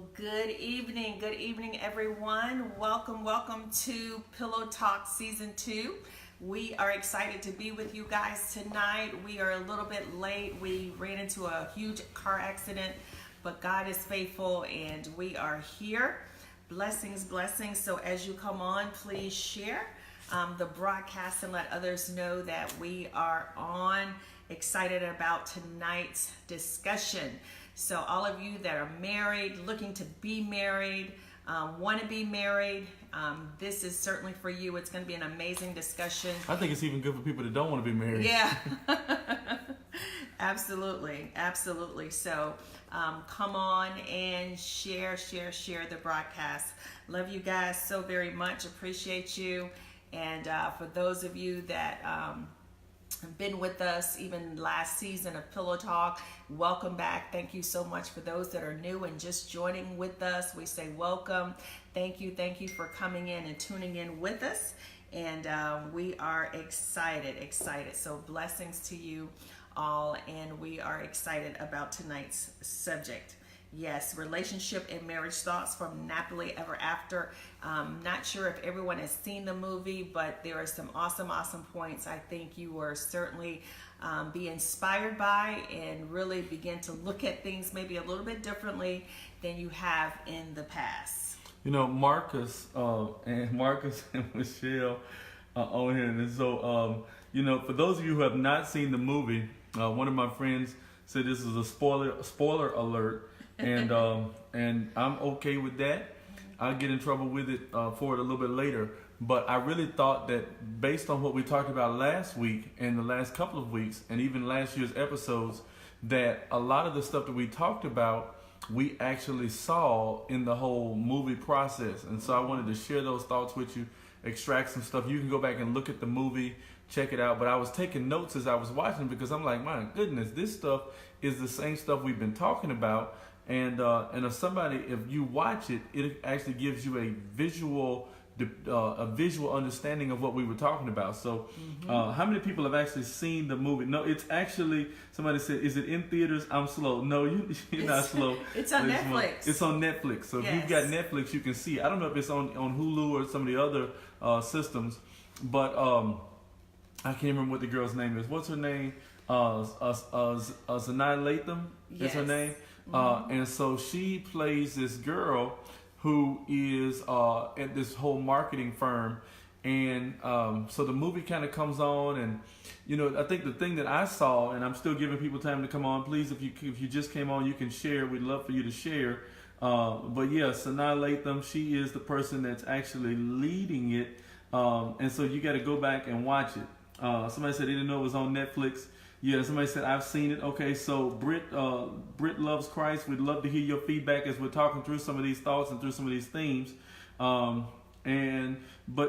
Well, good evening, everyone. Welcome to Pillow Talk Season 2. We are excited to be with you guys tonight. We are a little bit late. We ran into a huge car accident, but God is faithful and we are here. Blessings. So as you come on, please share the broadcast and let others know that we are on. Excited about tonight's discussion. So all of you that are married, looking to be married, want to be married, this is certainly for you. It's going to be an amazing discussion. I think it's even good for people that don't want to be married. Yeah, absolutely. So come on and share the broadcast. Love you guys so very much. Appreciate you. And for those of you that have been with us even last season of Pillow Talk, welcome back. Thank you so much. For those that are new and just joining with us, we say welcome. Thank you for coming in and tuning in with us. And we are excited. So blessings to you all, and we are excited about tonight's subject. Yes, relationship and marriage thoughts from Nappily Ever After. Not sure if everyone has seen the movie, but there are some awesome points I think you will certainly be inspired by and really begin to look at things maybe a little bit differently than you have in the past. You know, Marcus and Michelle are on here. And so, for those of you who have not seen the movie, one of my friends said this is a spoiler alert. And I'm okay with that. I'll get in trouble with it for it a little bit later. But I really thought that based on what we talked about last week and the last couple of weeks and even last year's episodes, that a lot of the stuff that we talked about, we actually saw in the whole movie process. And so I wanted to share those thoughts with you, extract some stuff. You can go back and look at the movie, check it out. But I was taking notes as I was watching because I'm like, my goodness, this stuff is the same stuff we've been talking about. And if somebody, if you watch it, it actually gives you a visual understanding of what we were talking about. So, how many people have actually seen the movie? No, it's actually, somebody said, is it in theaters? I'm slow. No, you're not slow. It's on Netflix. It's on Netflix. So if you've got Netflix, you can see it. I don't know if it's on Hulu or some of the other systems, but I can't remember what the girl's name is. What's her name? Zanai Latham is her name. And so she plays this girl who is at this whole marketing firm. And so the movie kind of comes on, and I think the thing that I saw, and I'm still giving people time to come on, please, if you just came on, you can share. We'd love for you to share. But yeah, Sanaa Latham, she is the person that's actually leading it. And so you got to go back and watch it. Somebody said they didn't know it was on Netflix. Yeah, somebody said, I've seen it. Okay, so Britt loves Christ. We'd love to hear your feedback as we're talking through some of these thoughts and through some of these themes. But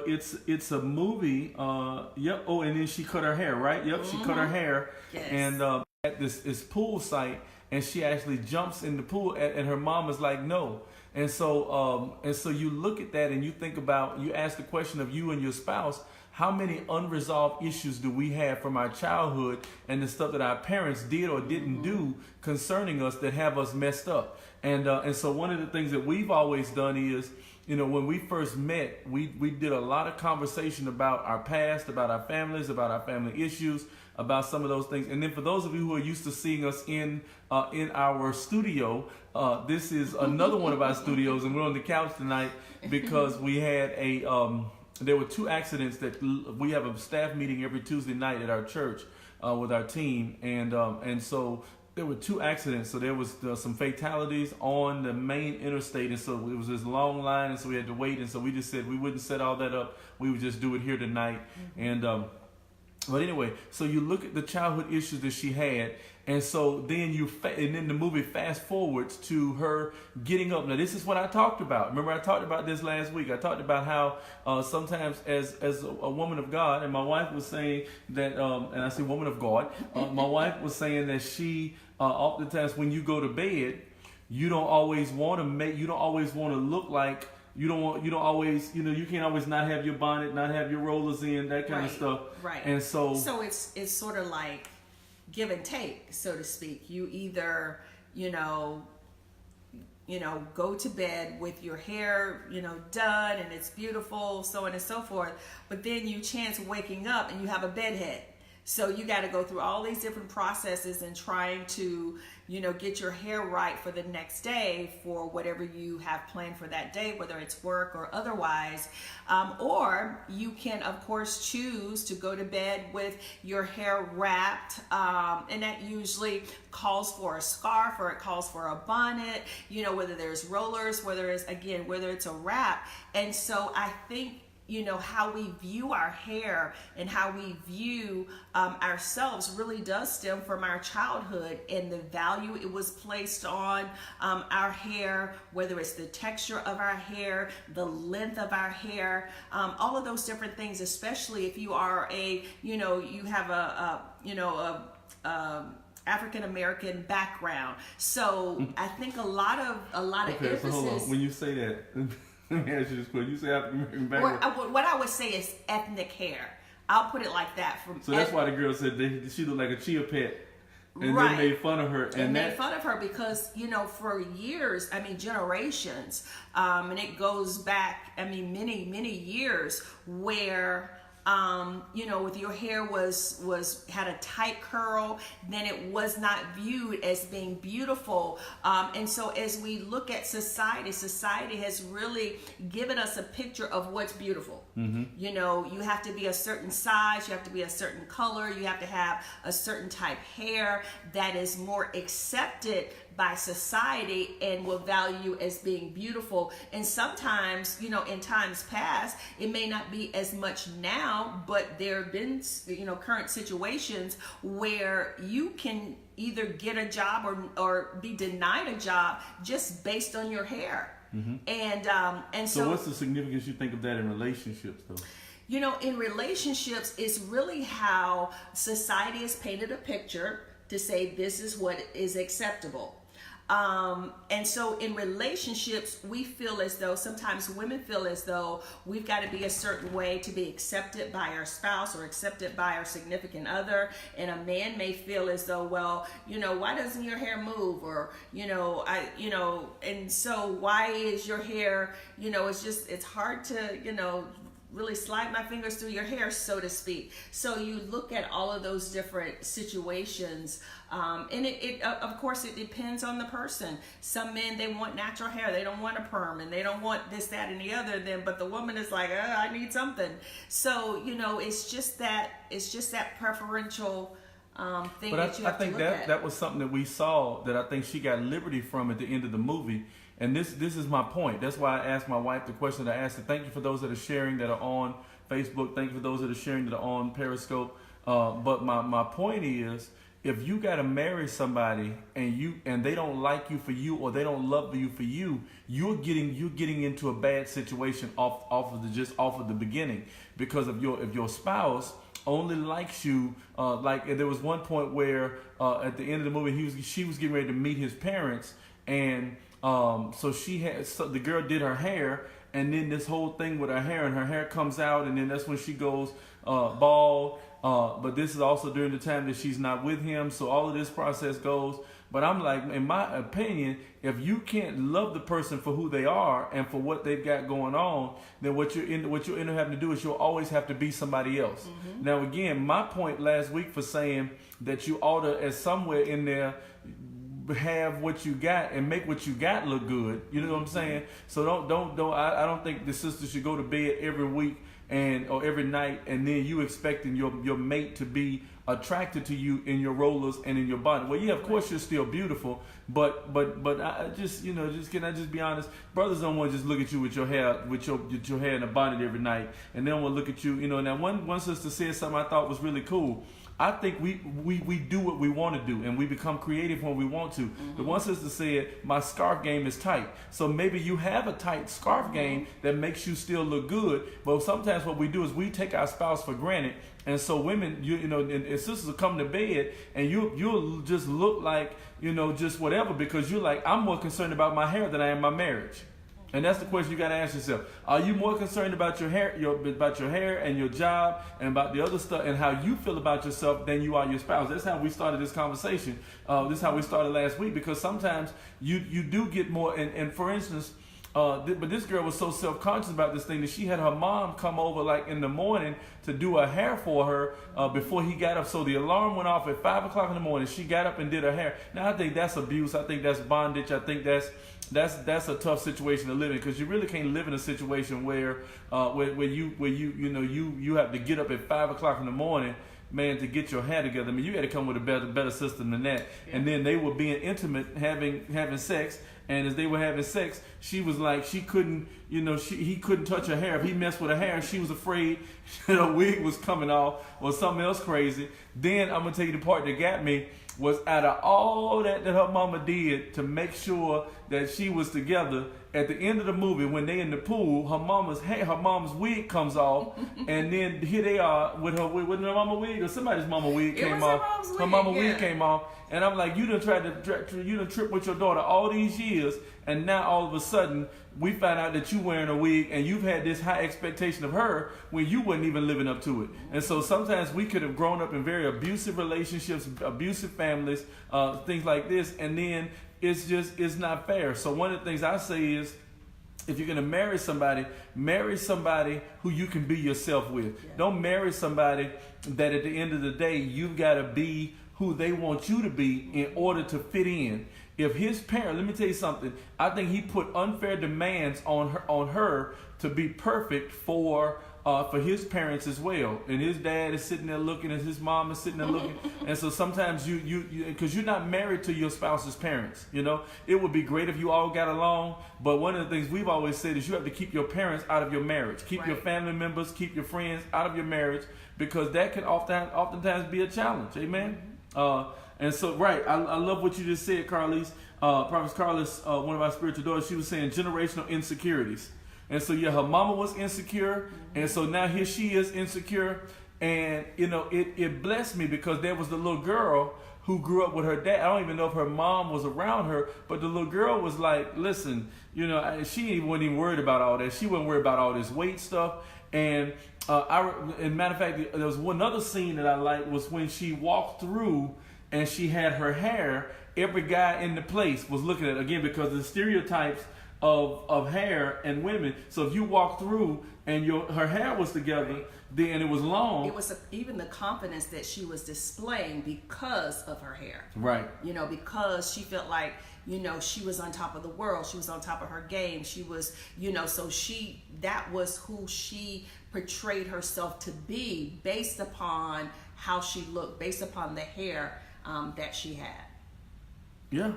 it's a movie. Yep. Oh, and then she cut her hair, right? Yep, she cut her hair. Yes. And at this pool site, and she actually jumps in the pool, and her mom is like, no. And so you look at that and you think about, you ask the question of you and your spouse, how many unresolved issues do we have from our childhood and the stuff that our parents did or didn't do concerning us that have us messed up? And so one of the things that we've always done is, when we first met, we did a lot of conversation about our past, about our families, about our family issues, about some of those things. And then for those of you who are used to seeing us in our studio, this is another one of our studios, and we're on the couch tonight because we had there were two accidents that we have a staff meeting every Tuesday night at our church with our team, and so there were two accidents. So there was some fatalities on the main interstate, and so it was this long line, and so we had to wait, and so we just said we wouldn't set all that up. We would just do it here tonight, and but anyway, so you look at the childhood issues that she had, and so then and then the movie fast forwards to her getting up. Now this is what I talked about. Remember, I talked about this last week. I talked about how sometimes as a woman of God, and my wife was saying that, and I say woman of God, my wife was saying that she oftentimes when you go to bed, you don't always want to look like. You can't always not have your bonnet, not have your rollers in, that kind of stuff. Right. And so it's sort of like give and take, so to speak. You either, go to bed with your hair, done and it's beautiful, so on and so forth. But then you chance waking up and you have a bedhead. So you got to go through all these different processes and trying to, get your hair right for the next day for whatever you have planned for that day, whether it's work or otherwise. Or you can, of course, choose to go to bed with your hair wrapped. And that usually calls for a scarf or it calls for a bonnet, whether there's rollers, whether it's a wrap. And so I think, how we view our hair and how we view ourselves really does stem from our childhood and the value it was placed on our hair, whether it's the texture of our hair, the length of our hair, all of those different things, especially if you are you have a African American background. So I think a lot of emphasis. So hold on. When you say that, let me ask you this question. You say African American background. What I would say is ethnic hair. I'll put it like that. So that's why the girl said she looked like a chia pet. And right. they made fun of her. And made fun of her because, for years, generations, and it goes back, many, many years where if your hair had a tight curl, then it was not viewed as being beautiful. And so as we look at society has really given us a picture of what's beautiful. Mm-hmm. You have to be a certain size, you have to be a certain color, you have to have a certain type hair that is more accepted by society and will value as being beautiful. And sometimes, in times past, it may not be as much now, but there have been, current situations where you can either get a job or be denied a job just based on your hair. Mm-hmm. And so what's the significance you think of that in relationships though? In relationships, it's really how society has painted a picture to say this is what is acceptable. And so in relationships, we feel as though, sometimes women feel as though we've got to be a certain way to be accepted by our spouse or accepted by our significant other. And a man may feel as though, well, why doesn't your hair move? Or, and so why is your hair, it's hard to, really slide my fingers through your hair, so to speak. So you look at all of those different situations, and it of course it depends on the person. Some men, they want natural hair, they don't want a perm, and they don't want this, that, and the other. But the woman is like, I need something. So it's just that preferential thing. But I think that was something that we saw that I think she got liberty from at the end of the movie. And this is my point. That's why I asked my wife the question that I asked her. Thank you for those that are sharing that are on Facebook. Thank you for those that are sharing that are on Periscope. But my point is, if you got to marry somebody and they don't like you for you or they don't love you for you, you're getting into a bad situation off of the beginning, because if your spouse only likes you, and there was one point where at the end of the movie she was getting ready to meet his parents, and so the girl did her hair, and then this whole thing with her hair comes out, and then that's when she goes bald. But this is also during the time that she's not with him, so all of this process goes. But I'm like, in my opinion, if you can't love the person for who they are and for what they've got going on, then what you'll end up having to do is you'll always have to be somebody else. Mm-hmm. Now, again, my point last week for saying that you ought to, as somewhere in there, have what you got and make what you got look good. You know what I'm saying? So I don't think the sister should go to bed every week or every night and then you expecting your mate to be attracted to you in your rollers and in your body. Well, yeah, of course you're still beautiful, but I just can I just be honest? Brothers don't want to just look at you with your hair in a bonnet every night, and they don't want to look at you. Now one sister said something I thought was really cool. I think we do what we want to do, and we become creative when we want to. Mm-hmm. The one sister said, my scarf game is tight. So maybe you have a tight scarf mm-hmm. game that makes you still look good, but sometimes what we do is we take our spouse for granted. And so women, and sisters will come to bed, and you'll just look like, just whatever, because you're like, I'm more concerned about my hair than I am my marriage. And that's the question you got to ask yourself. Are you more concerned about your hair, about your hair and your job and about the other stuff and how you feel about yourself than you are your spouse? That's how we started this conversation. This is how we started last week, because sometimes you do get more. And for instance, but this girl was so self-conscious about this thing that she had her mom come over like in the morning to do her hair for her before he got up. So the alarm went off at 5 o'clock in the morning. She got up and did her hair. Now I think that's abuse. I think that's bondage. I think that's a tough situation to live in, because you really can't live in a situation where you have to get up at 5 o'clock in the morning, man, to get your hair together. I mean, you had to come with a better system than that. Yeah. And then they were being intimate, having sex. And as they were having sex, she was like, she couldn't, he couldn't touch her hair. If he messed with her hair, she was afraid that her wig was coming off or something else crazy. Then I'm going to tell you the part that got me was, out of all that her mama did to make sure that she was together, at the end of the movie, when they in the pool, her mom's wig comes off, and then here they are with her wig, with her mama wig or somebody's mama wig came off. Her mama wig came off, and I'm like, you done trip with your daughter all these years, and now all of a sudden we find out that you wearing a wig, and you've had this high expectation of her when you wasn't even living up to it. And so sometimes we could have grown up in very abusive relationships, abusive families, things like this, and then it's not fair. So one of the things I say is, if you're going to marry somebody who you can be yourself with. Yeah. Don't marry somebody that at the end of the day, you've got to be who they want you to be in order to fit in. If his parent, let me tell you something, I think he put unfair demands on her to be perfect for his parents as well. And his dad is sitting there looking, and his mom is sitting there looking. And so sometimes because you're not married to your spouse's parents, it would be great if you all got along. But one of the things we've always said is you have to keep your parents out of your marriage. Keep your family members, keep your friends out of your marriage, because that can oftentimes be a challenge. Amen. And so, I love what you just said, Carlise. Prophet Carlos, one of our spiritual daughters, she was saying generational insecurities. And so, her mama was insecure. And so now here she is insecure. And, it blessed me, because there was the little girl who grew up with her dad. I don't even know if her mom was around her, but the little girl was like, listen, she wasn't even worried about all that. She wasn't worried about all this weight stuff. And matter of fact, there was one other scene that I liked, was when she walked through and she had her hair. Every guy in the place was looking at it, again, because of the stereotypes of hair and women. So if you walk through and her hair was together, then it was long. It was even the confidence that she was displaying because of her hair. Right. Because she felt like, she was on top of the world. She was on top of her game. She was, so that was who she portrayed herself to be, based upon how she looked, based upon the hair that she had. Yeah.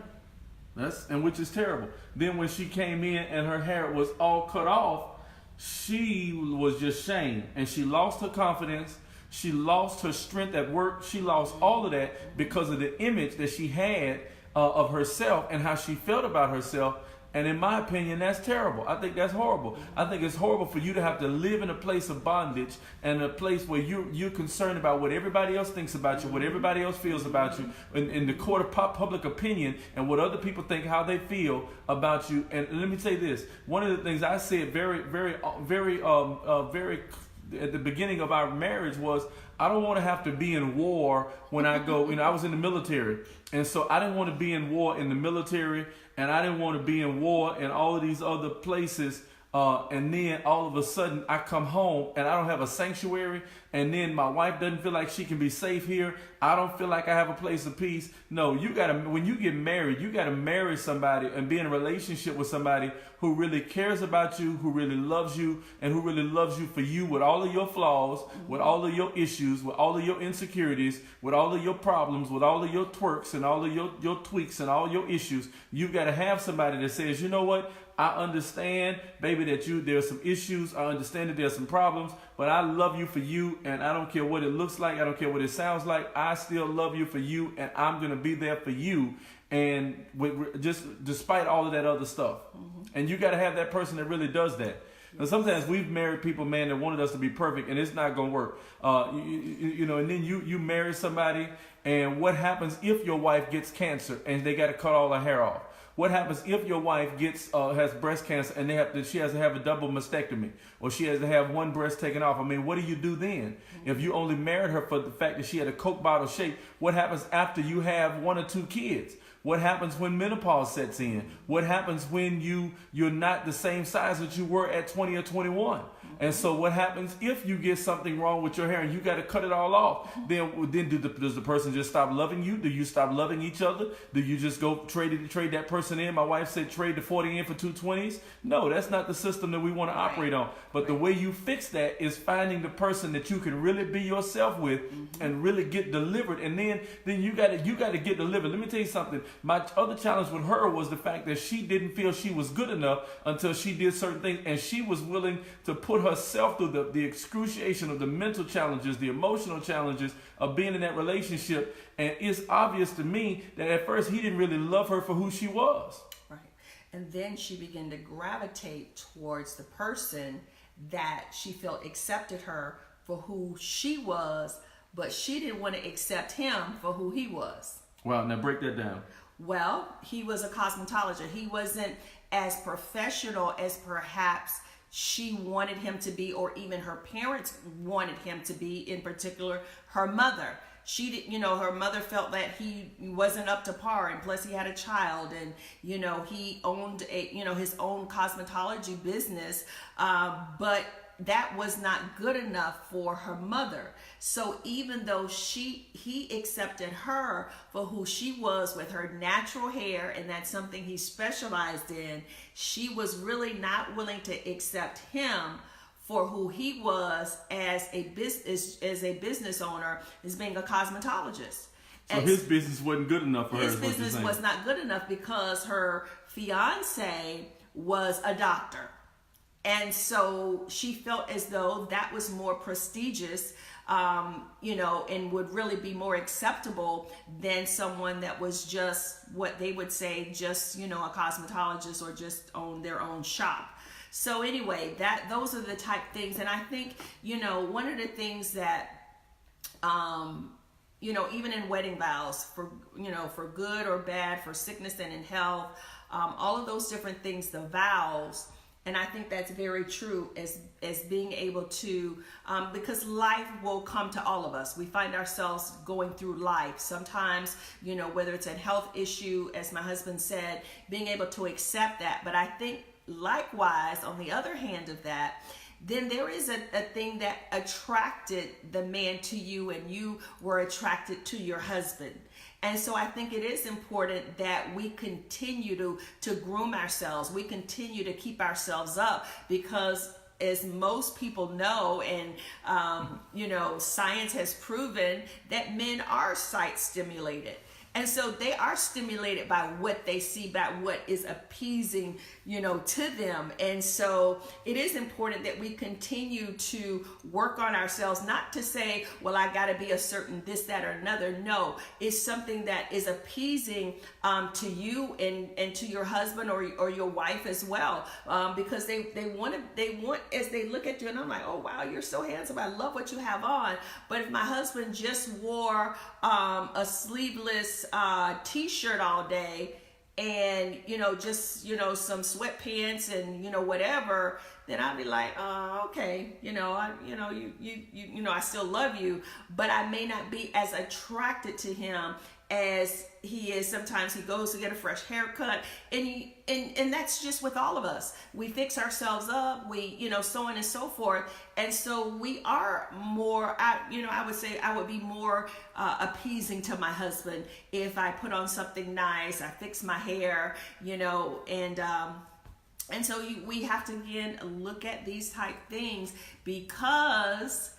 Which is terrible. Then when she came in and her hair was all cut off, she was just shamed, and she lost her confidence. She lost her strength at work. She lost all of that because of the image that she had of herself and how she felt about herself. And in my opinion, that's terrible. I think that's horrible. I think it's horrible for you to have to live in a place of bondage, and a place where you're concerned about what everybody else thinks about you, what everybody else feels about you, in the court of public opinion, and what other people think, how they feel about you. And let me say this: one of the things I said very at the beginning of our marriage was, I don't want to have to be in war when I go. I was in the military, and so I didn't want to be in war in the military. And I didn't want to be in war in all of these other places. And then all of a sudden I come home and I don't have a sanctuary. And then my wife doesn't feel like she can be safe here. I don't feel like I have a place of peace. No, when you get married, you got to marry somebody and be in a relationship with somebody who really cares about you, who really loves you, and who really loves you for you with all of your flaws, with all of your issues, with all of your insecurities, with all of your problems, with all of your twerks and all of your tweaks and all your issues. You've got to have somebody that says, you know what? I understand, baby, that there's some issues. I understand that there's some problems, but I love you for you, and I don't care what it looks like. I don't care what it sounds like. I still love you for you, and I'm going to be there for you, and just despite all of that other stuff. Mm-hmm. And you got to have that person that really does that. Now, sometimes we've married people, man, that wanted us to be perfect, and it's not going to work. And then you marry somebody, and what happens if your wife gets cancer and they got to cut all her hair off? What happens if your wife has breast cancer and she has to have a double mastectomy, or she has to have one breast taken off? I mean, what do you do then? If you only married her for the fact that she had a Coke bottle shape, what happens after you have 1 or 2 kids? What happens when menopause sets in? What happens when you're not the same size that you were at 20 or 21? And so what happens if you get something wrong with your hair and you got to cut it all off? Then does the person just stop loving you? Do you stop loving each other? Do you just go trade that person in? My wife said trade the 40 in for 220s. No, that's not the system that we want to operate on. But the way you fix that is finding the person that you can really be yourself with and really get delivered. And then you got to get delivered. Let me tell you something. My other challenge with her was the fact that she didn't feel she was good enough until she did certain things, and she was willing to put herself through the excruciation of the mental challenges, the emotional challenges of being in that relationship. And it's obvious to me that at first he didn't really love her for who she was. Right. And then she began to gravitate towards the person that she felt accepted her for who she was, but she didn't want to accept him for who he was. Wow, now break that down. Well, he was a cosmetologist. He wasn't as professional as perhaps she wanted him to be, or even her parents wanted him to be, in particular, her mother. She did, her mother felt that he wasn't up to par, and plus he had a child, and, he owned his own cosmetology business, but that was not good enough for her mother. So even though he accepted her for who she was with her natural hair, and that's something he specialized in, she was really not willing to accept him for who he was as a business owner, as being a cosmetologist. So his business wasn't good enough for her. His business was not good enough because her fiance was a doctor. And so she felt as though that was more prestigious, and would really be more acceptable than someone that was just what they would say, just, a cosmetologist or just own their own shop. So anyway, those are the type things. And I think, one of the things that, even in wedding vows, for good or bad, for sickness and in health, all of those different things, the vows. And I think that's very true as being able to, because life will come to all of us. We find ourselves going through life. Sometimes, whether it's a health issue, as my husband said, being able to accept that. But I think likewise, on the other hand of that, then there is a thing that attracted the man to you, and you were attracted to your husband. And so I think it is important that we continue to groom ourselves. We continue to keep ourselves up, because as most people know, and science has proven that men are sight stimulated. And so they are stimulated by what they see, by what is appeasing, to them. And so it is important that we continue to work on ourselves, not to say, well, I got to be a certain this, that, or another. No, it's something that is appeasing to you and to your husband or your wife as well, because they want, as they look at you, and I'm like, oh, wow, you're so handsome. I love what you have on. But if my husband just wore a sleeveless t-shirt all day, and just some sweatpants and whatever, then I'd be like, okay, I still love you, but I may not be as attracted to him as he is. Sometimes he goes to get a fresh haircut, and that's just with all of us. We fix ourselves up, we so on and so forth, and so we are more, I would say I would be more appeasing to my husband if I put on something nice, I fix my hair, and so we have to again look at these type things, because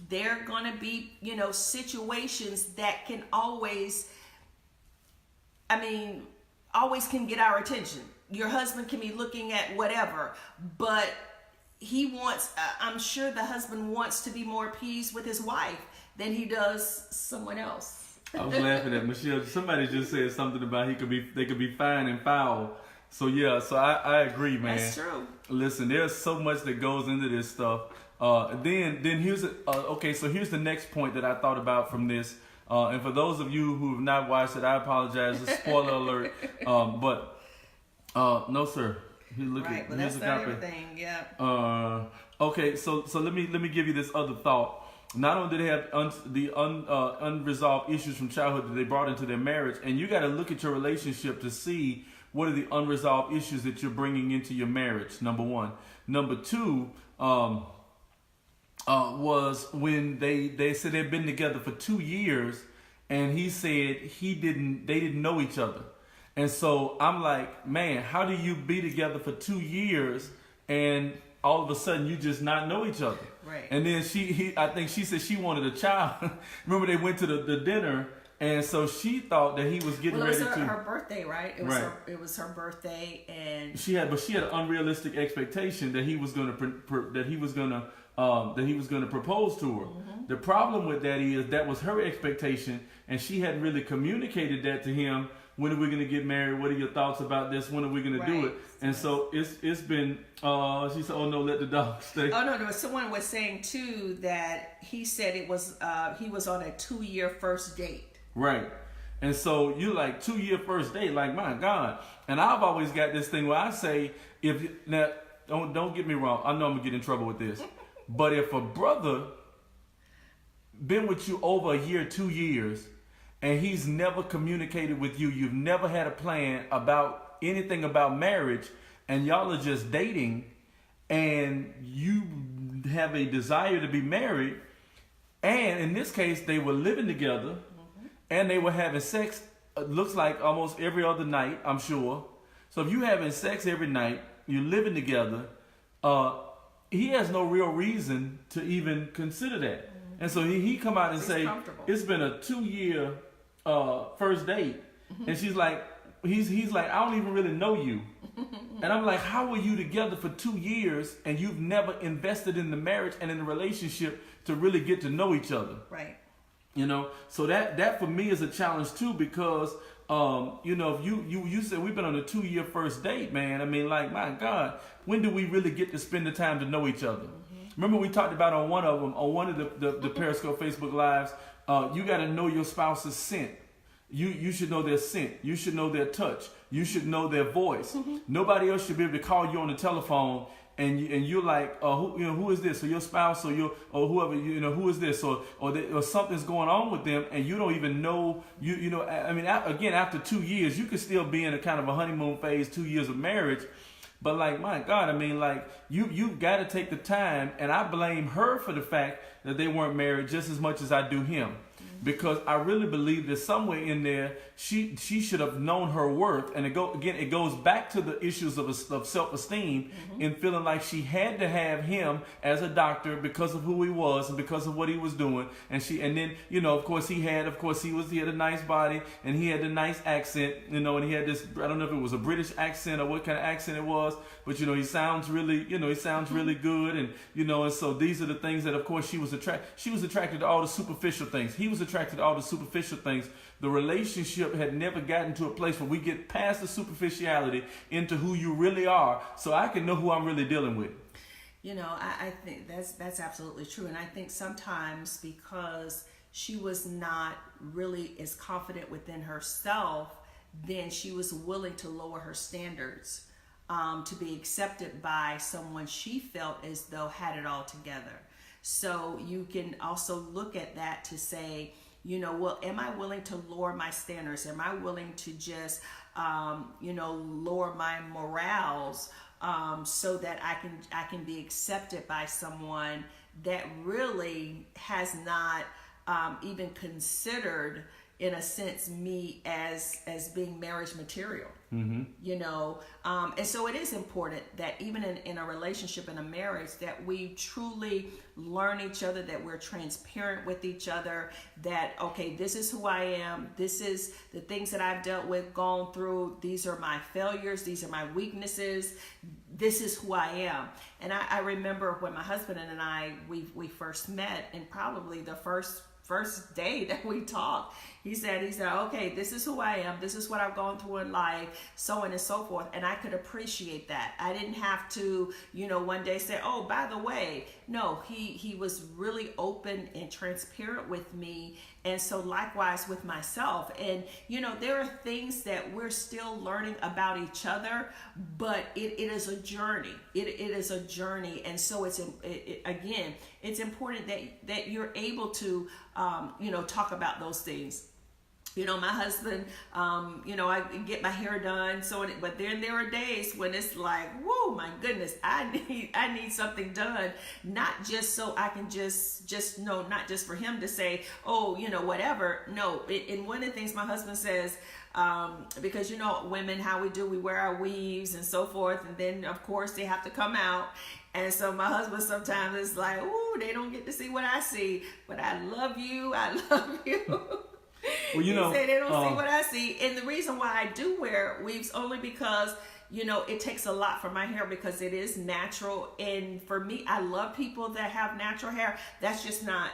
there are going to be situations that can always can get our attention. Your husband can be looking at whatever, but he wants, I'm sure the husband wants to be more appeased with his wife than he does someone else. I was laughing at Michelle. Somebody just said something about they could be fine and foul. So yeah, so I agree, man. That's true. Listen, there's so much that goes into this stuff. Then here's so here's the next point that I thought about from this. And for those of you who have not watched it, I apologize. It's a spoiler alert. But No, sir. Right, but that's not everything. Yeah. Okay, so let me give you this other thought. Not only do they have unresolved issues from childhood that they brought into their marriage, and you got to look at your relationship to see what are the unresolved issues that you're bringing into your marriage. Number one. Number two was when they said they'd been together for 2 years, and he said they didn't know each other. And so I'm like, man, how do you be together for 2 years and all of a sudden you just not know each other? Right. And then I think she said she wanted a child. Remember they went to the dinner, and so she thought that he was getting ready to. It was her birthday, right? It was her birthday, and she had an unrealistic expectation that he was going to propose to her. Mm-hmm. The problem with that is that was her expectation, and she hadn't really communicated that to him. When are we going to get married? What are your thoughts about this? When are we going to do it? And so it's been, she said, oh no, let the dog stay. Oh no, someone was saying too that he said it was, he was on a 2-year first date. Right. And so you like 2-year first date, like my God. And I've always got this thing where I say, don't get me wrong. I know I'm going to get in trouble with this. But if a brother been with you over a year, 2 years, and he's never communicated with you, you've never had a plan about anything about marriage, and y'all are just dating, and you have a desire to be married, and in this case, they were living together, mm-hmm. and they were having sex, looks like almost every other night, I'm sure. So if you're having sex every night, you're living together, he has no real reason to even consider that. Mm-hmm. And so he come out and say, it's been a 2-year first date, mm-hmm. and she's like, he's like, I don't even really know you. And I'm like, how were you together for 2 years and you've never invested in the marriage and in the relationship to really get to know each other? Right. You know, so that for me is a challenge too, because if you said we've been on a 2-year first date, man. I mean, like, my God, when do we really get to spend the time to know each other? Mm-hmm. Remember we talked about on one of the Periscope Facebook Lives, you got to know your spouse's scent. You should know their scent. You should know their touch. You should know their voice. Mm-hmm. Nobody else should be able to call you on the telephone and you're like, who is this? Or your spouse or whoever, who is this? Or something's going on with them and you don't even know. Again, after 2 years, you could still be in a kind of a honeymoon phase, 2 years of marriage. But like, my God, I mean, like, you've got to take the time, and I blame her for the fact that they weren't married just as much as I do him. Because I really believe that somewhere in there, she should have known her worth. And it goes back to the issues of self-esteem, mm-hmm. and feeling like she had to have him as a doctor because of who he was and because of what he was doing. And then, of course he had a nice body and he had a nice accent, and he had this, I don't know if it was a British accent or what kind of accent it was, but he sounds really, really good. And so these are the things that, of course, she was attracted to all the superficial things. He was attracted to all the superficial things. The relationship had never gotten to a place where we get past the superficiality into who you really are, so I can know who I'm really dealing with. I think that's absolutely true. And I think sometimes because she was not really as confident within herself, then she was willing to lower her standards to be accepted by someone she felt as though had it all together. So you can also look at that to say, am I willing to lower my standards? Am I willing to just, lower my morals so that I can be accepted by someone that really has not even considered, in a sense, me as being marriage material. Mm-hmm. And so it is important that even in a relationship, in a marriage, that we truly learn each other, that we're transparent with each other, that, okay, this is who I am. This is the things that I've dealt with, gone through. These are my failures. These are my weaknesses. This is who I am. And I remember when my husband and I, we first met, and probably the first day that we talked, okay, this is who I am. This is what I've gone through in life, so on and so forth. And I could appreciate that. I didn't have to, one day say, oh, by the way. No, he was really open and transparent with me. And so likewise with myself. And, there are things that we're still learning about each other, but it is a journey. It is a journey. And so it's important that you're able to, talk about those things. My husband, I get my hair done. But then there are days when it's like, whoa, my goodness, I need something done. Not just so I can just no, not just for him to say, oh, whatever. No, and one of the things my husband says, because women, how we wear our weaves and so forth. And then of course they have to come out. And so my husband sometimes is like, ooh, they don't get to see what I see, but I love you. I love you. Well, he said they don't see what I see. And the reason why I do wear weaves only because, it takes a lot for my hair because it is natural. And for me, I love people that have natural hair. That's just not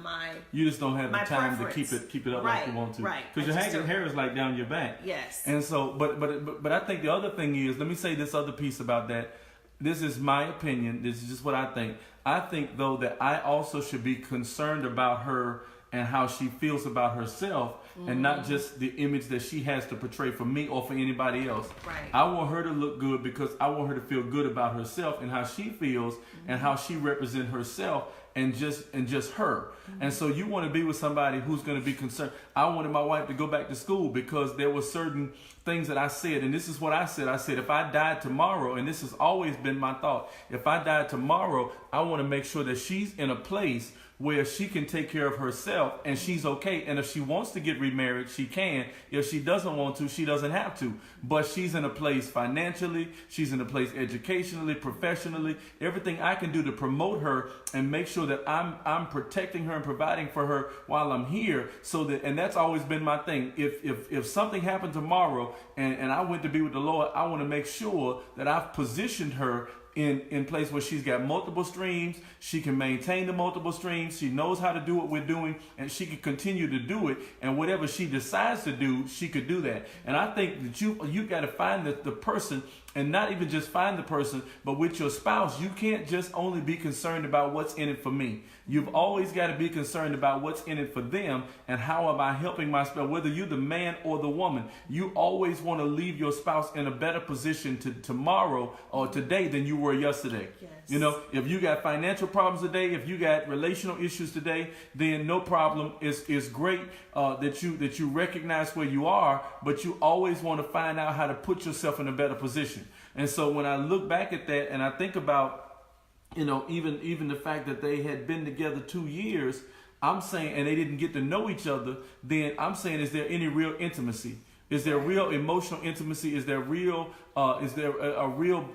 my. You just don't have the time preference. To keep it up right, like you want to. Right. Because your hair is like down your back. Yes. And so, but I think the other thing is, let me say this other piece about that. This is my opinion. This is just what I think. I think though that I also should be concerned about her and how she feels about herself, and not just the image that she has to portray for me or for anybody else. Right. I want her to look good because I want her to feel good about herself and how she feels and how she represents herself and just her. And so you want to be with somebody who's going to be concerned. I wanted my wife to go back to school because there were certain things that I said, and this is what I said. I said, if I died tomorrow, and this has always been my thought, if I died tomorrow, I want to make sure that she's in a place where she can take care of herself and she's okay. And if she wants to get remarried, she can. If she doesn't want to, she doesn't have to. But she's in a place financially, she's in a place educationally, professionally, everything I can do to promote her and make sure that I'm protecting her and providing for her while I'm here. So that, and that's always been my thing. If something happened tomorrow and I went to be with the Lord, I want to make sure that I've positioned her in place where she's got multiple streams, she can maintain the multiple streams, she knows how to do what we're doing, and she can continue to do it, and whatever she decides to do, she could do that. And I think that you got to find the person, and not even just find the person, but with your spouse, you can't just only be concerned about what's in it for me. You've always got to be concerned about what's in it for them and how am I helping my spouse, whether you're the man or the woman. You always want to leave your spouse in a better position tomorrow or today than you were yesterday. Yes. If you got financial problems today, if you got relational issues today, then no problem. It's great that you recognize where you are, but you always want to find out how to put yourself in a better position. And so when I look back at that and I think about, even the fact that they had been together 2 years, I'm saying, and they didn't get to know each other, then I'm saying, is there any real intimacy? Is there real emotional intimacy? Is there a real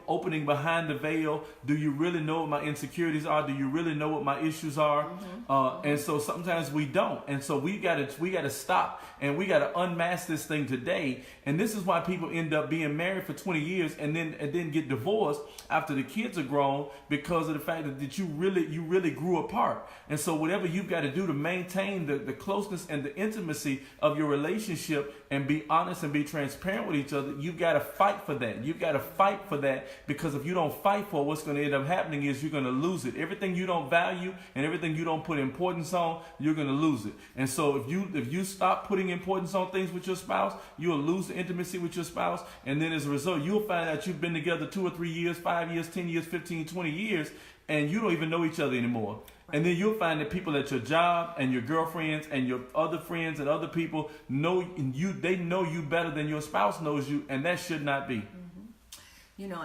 opening behind the veil? Do you really know what my insecurities are? Do you really know what my issues are? And so sometimes we don't. And so we gotta stop and we gotta unmask this thing today. And this is why people end up being married for 20 years and then get divorced after the kids are grown, because of the fact that you really grew apart. And so whatever you've got to do to maintain the closeness and the intimacy of your relationship and be honest and be transparent with each other, you've got to fight for that. You've got to fight for that, because if you don't fight for it, what's going to end up happening is you're going to lose it. Everything you don't value and everything you don't put importance on, you're going to lose it. And so if you stop putting importance on things with your spouse, you'll lose the intimacy with your spouse. And then as a result, you'll find out you've been together 2 or 3 years, 5 years, 10 years, 15, 20 years, and you don't even know each other anymore. And then you'll find that people at your job and your girlfriends and your other friends and other people know you. They know you better than your spouse knows you, and that should not be.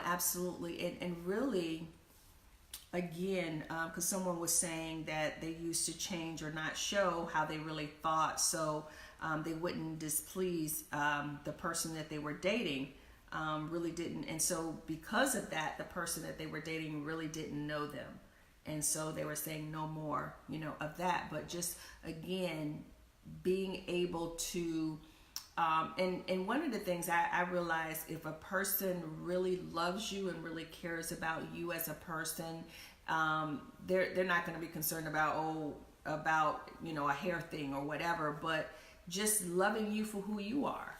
Absolutely. And really, again, because someone was saying that they used to change or not show how they really thought, so they wouldn't displease the person that they were dating. Really didn't. And so because of that, the person that they were dating really didn't know them. And so they were saying no more, of that. But just, again, being able to, and one of the things I realized, if a person really loves you and really cares about you as a person, they're not going to be concerned about, a hair thing or whatever. But just loving you for who you are,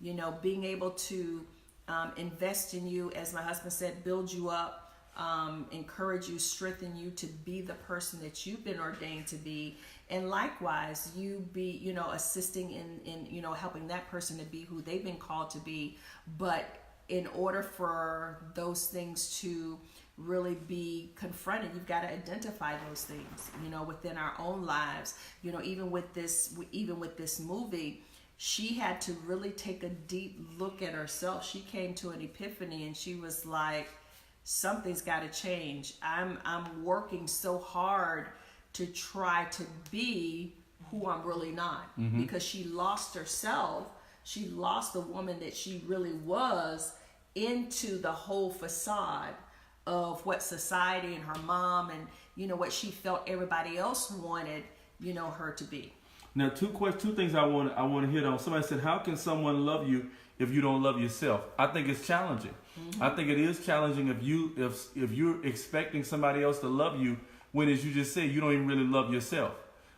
you know, being able to invest in you, as my husband said, build you up, encourage you, strengthen you to be the person that you've been ordained to be. And likewise, you be, you know, assisting in, you know, helping that person to be who they've been called to be. But in order for those things to really be confronted, you've got to identify those things, you know, within our own lives. You know, even with this movie, she had to really take a deep look at herself. She came to an epiphany and she was like, something's got to change. I'm working so hard to try to be who I'm really not, because she lost herself. She lost the woman that she really was into the whole facade of what society and her mom and, you know, what she felt everybody else wanted, you know, her to be. Now, two things I want to hit on. Somebody said, how can someone love you if you don't love yourself? I think it's challenging. I think it is challenging if you're expecting somebody else to love you when, as you just said, you don't even really love yourself.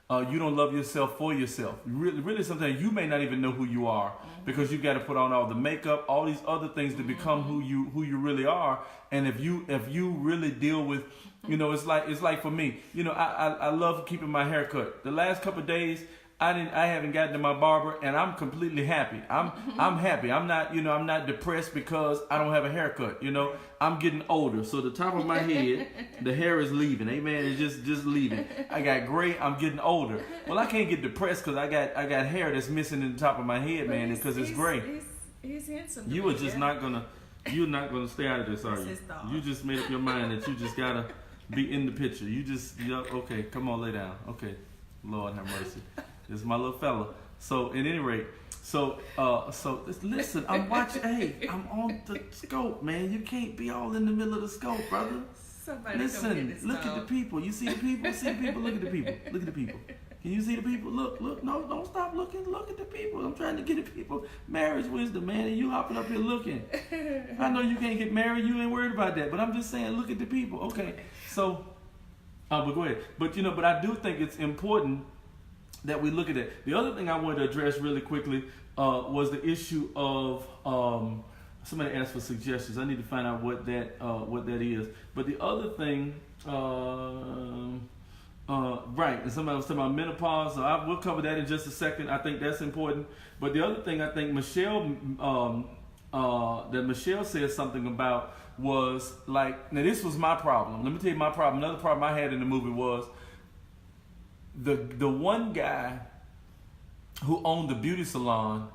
You don't love yourself for yourself. Really, sometimes you may not even know who you are because you've got to put on all the makeup, all these other things to become who you really are. And if you really deal with, you know, it's like for me, you know, I love keeping my hair cut. The last couple of days, I haven't gotten to my barber, and I'm completely happy. I'm happy. I'm not depressed because I don't have a haircut. You know, I'm getting older, so the top of my head, the hair is leaving. Amen. It's just leaving. I got gray. I'm getting older. Well, I can't get depressed because I got hair that's missing in the top of my head, man, because it's gray. He's handsome. You are just not gonna. You're not gonna stay out of this, are you? You just made up your mind that you just gotta be in the picture. Okay. Come on, lay down. Okay. Lord have mercy. This is my little fella. So at any rate, so listen, I'm watching. Hey, I'm on the scope, man. You can't be all in the middle of the scope, brother. Somebody listen, look at the people. You see the people? See the people? Look at the people. Look at the people. Can you see the people? Look. No, don't stop looking. Look at the people. I'm trying to get the people marriage wisdom, man. And you hopping up here looking. I know you can't get married. You ain't worried about that. But I'm just saying, look at the people. Okay. So, but go ahead. But but I do think it's important that we look at it. The other thing I wanted to address really quickly was the issue of somebody asked for suggestions. I need to find out what that is. But the other thing, right, and somebody was talking about menopause. So we'll cover that in just a second. I think that's important. But the other thing I think Michelle said something about was like, now this was my problem. Let me tell you my problem. Another problem I had in the movie was the one guy who owned the beauty salon.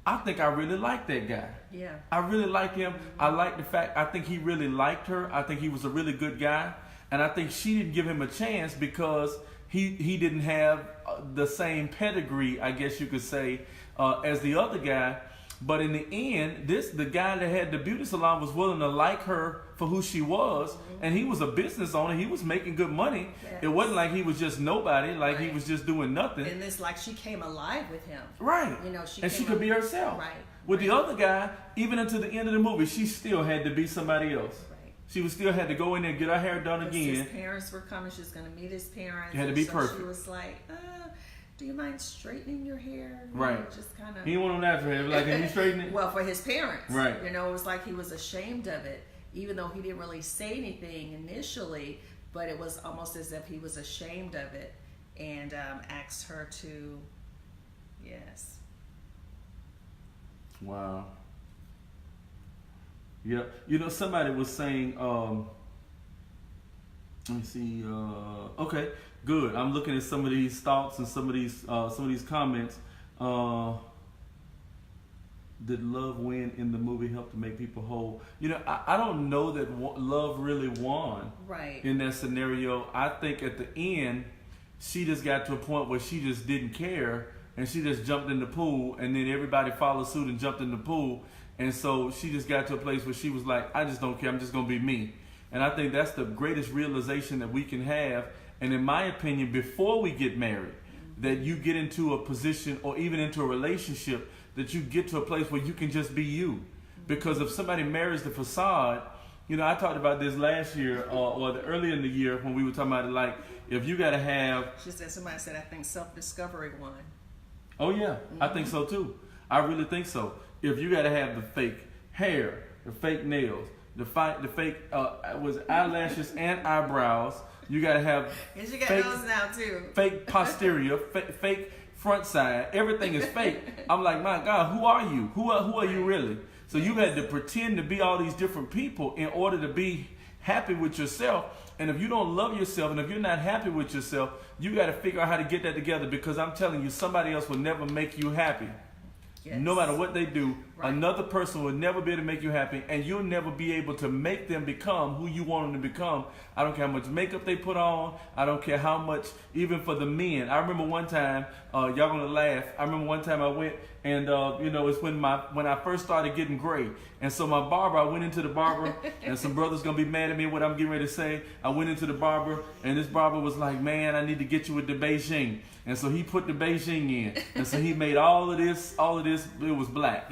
I think I really liked that guy. Yeah. I really like him. I like the fact, I think he really liked her. I think he was a really good guy. And I think she didn't give him a chance because he didn't have the same pedigree, I guess you could say, as the other guy. But in the end, the guy that had the beauty salon was willing to like her for who she was, and he was a business owner. He was making good money. Yes. It wasn't like he was just nobody, like he was just doing nothing. And it's like she came alive with him. Right. You know, she could be herself. Right. With the other guy, even until the end of the movie, she still had to be somebody else. Right. She still had to go in there and get her hair done again. His parents were coming. She was going to meet his parents. It had to be perfect. She was like, do you mind straightening your hair? Right. Just kind of. He didn't want no natural hair. Like, can you straighten it? Well, for his parents. Right. You know, it was like he was ashamed of it, even though he didn't really say anything initially, but it was almost as if he was ashamed of it and asked her to, yes. Wow. Yeah. You know, somebody was saying, let me see, okay. Good. I'm looking at some of these thoughts and some of these comments. Did love win in the movie help to make people whole? You know, I don't know that love really won. Right. In that scenario. I think at the end, she just got to a point where she just didn't care, and she just jumped in the pool, and then everybody followed suit and jumped in the pool, and so she just got to a place where she was like, I just don't care. I'm just gonna be me. And I think that's the greatest realization that we can have. And in my opinion, before we get married, that you get into a position or even into a relationship that you get to a place where you can just be you. Because if somebody marries the facade, you know, I talked about this last year or earlier in the year when we were talking about it, like, if you got to have... Somebody said, I think self-discovery won. Oh yeah, I think so too. I really think so. If you got to have the fake hair, the fake nails, the fake was eyelashes and eyebrows. You got to have Yes, you got fake, those now too. fake posterior, fake front side. Everything is fake. I'm like, my God, who are you? Who are you really? So you had to pretend to be all these different people in order to be happy with yourself. And if you don't love yourself, and if you're not happy with yourself, you got to figure out how to get that together, because I'm telling you, somebody else will never make you happy. Yes. No matter what they do, Right. another person will never be able to make you happy, and you'll never be able to make them become who you want them to become. I don't care how much makeup they put on. I don't care how much, even for the men. I remember one time, y'all gonna laugh. I remember one time I went, and it's when I first started getting gray, and so my barber, I went into the barber, and some brothers gonna be mad at me what I'm getting ready to say. I went into the barber, and this barber was like, "Man, I need to get you with the Beijing." And so he put the Beijing in, and so he made all of this. It was black,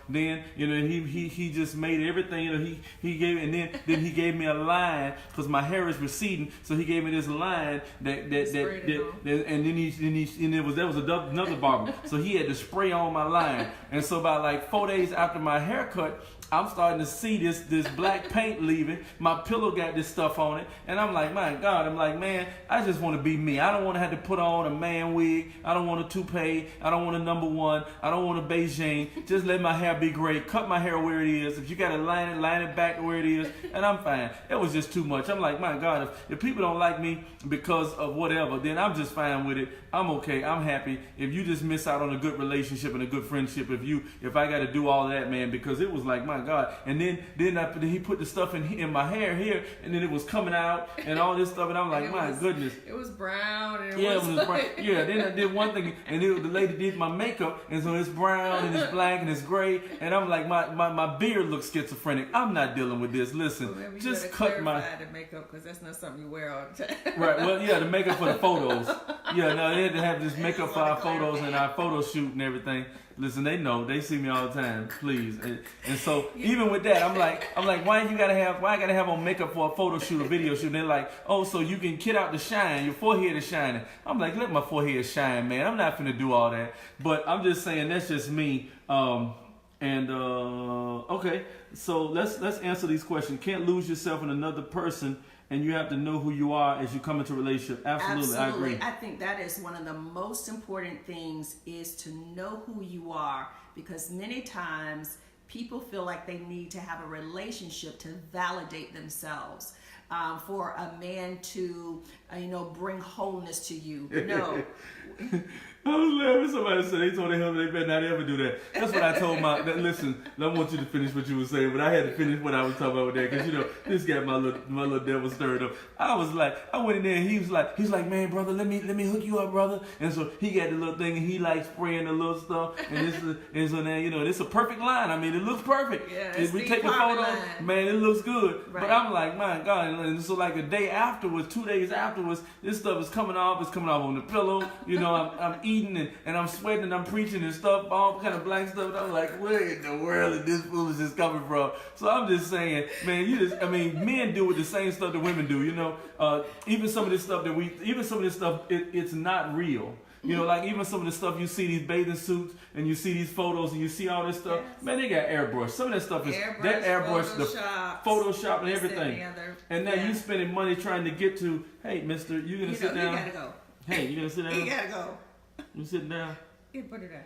Then he just made everything. He gave, and then he gave me a line because my hair is receding. So he gave me this line and then there was another barber. So he had to spray on my line, and so about like 4 days after my haircut, I'm starting to see this black paint leaving. My pillow got this stuff on it, and I'm like, my God, I'm like, man, I just want to be me. I don't want to have to put on a man wig. I don't want a toupee. I don't want a number one. I don't want a Beijing. Just let my hair be great. Cut my hair where it is. If you got to line it back to where it is, and I'm fine. It was just too much. I'm like, my God, if people don't like me because of whatever, then I'm just fine with it. I'm okay. I'm happy. If you just miss out on a good relationship and a good friendship, if I got to do all that, man, because it was like, my God. And then he put the stuff in my hair here, and then it was coming out and all this stuff, and I'm like, my goodness. It was brown. And it was brown. Yeah, then I did one thing, and the lady did my makeup, and so it's brown and it's black and it's gray, and I'm like, my beard looks schizophrenic. I'm not dealing with this. Listen, well, maybe just you cut my the makeup, because that's not something you wear all the time. Right. Well, yeah, the makeup for the photos. Yeah, no, they had to have this makeup for our photos and our photo shoot and everything. Listen, they know, they see me all the time. Please, and so even with that, I'm like, why I gotta have on makeup for a photo shoot, a video shoot? And they're like, oh, so you can get out the shine, your forehead is shining. I'm like, let my forehead shine, man. I'm not finna do all that. But I'm just saying that's just me. Okay, so let's answer these questions. Can't lose yourself in another person, and you have to know who you are as you come into a relationship. Absolutely, I agree. I think that is one of the most important things, is to know who you are, because many times people feel like they need to have a relationship to validate themselves. For a man to, bring wholeness to you. No. I was laughing. Somebody said they told him they better not ever do that. That's what I told listen, I want you to finish what you were saying, but I had to finish what I was talking about with that, because this got my little devil stirred up. I went in there, and he's like, man, brother, let me hook you up, brother. And so he got the little thing, and he like spraying the little stuff, and so now it's a perfect line. I mean, it looks perfect. Yeah, if we take the photo, man, it looks good. Right. But I'm like, my God, and so like a day afterwards, 2 days afterwards, this stuff is coming off. It's coming off on the pillow. I'm eating and I'm sweating and I'm preaching and stuff, all kind of black stuff. And I'm like, where in the world is this foolishness coming from? So I'm just saying, man, men deal with the same stuff that women do. Even some of this stuff it's not real. Like even some of the stuff you see, these bathing suits, and you see these photos, and you see all this stuff. Yes. Man, they got airbrush. Some of that stuff is Photoshop, the Photoshop and everything. And now you spending money trying to get to, hey, mister, you gonna sit down? You gotta go. Hey, you gonna sit down? You gotta go. You sitting down? You put it down.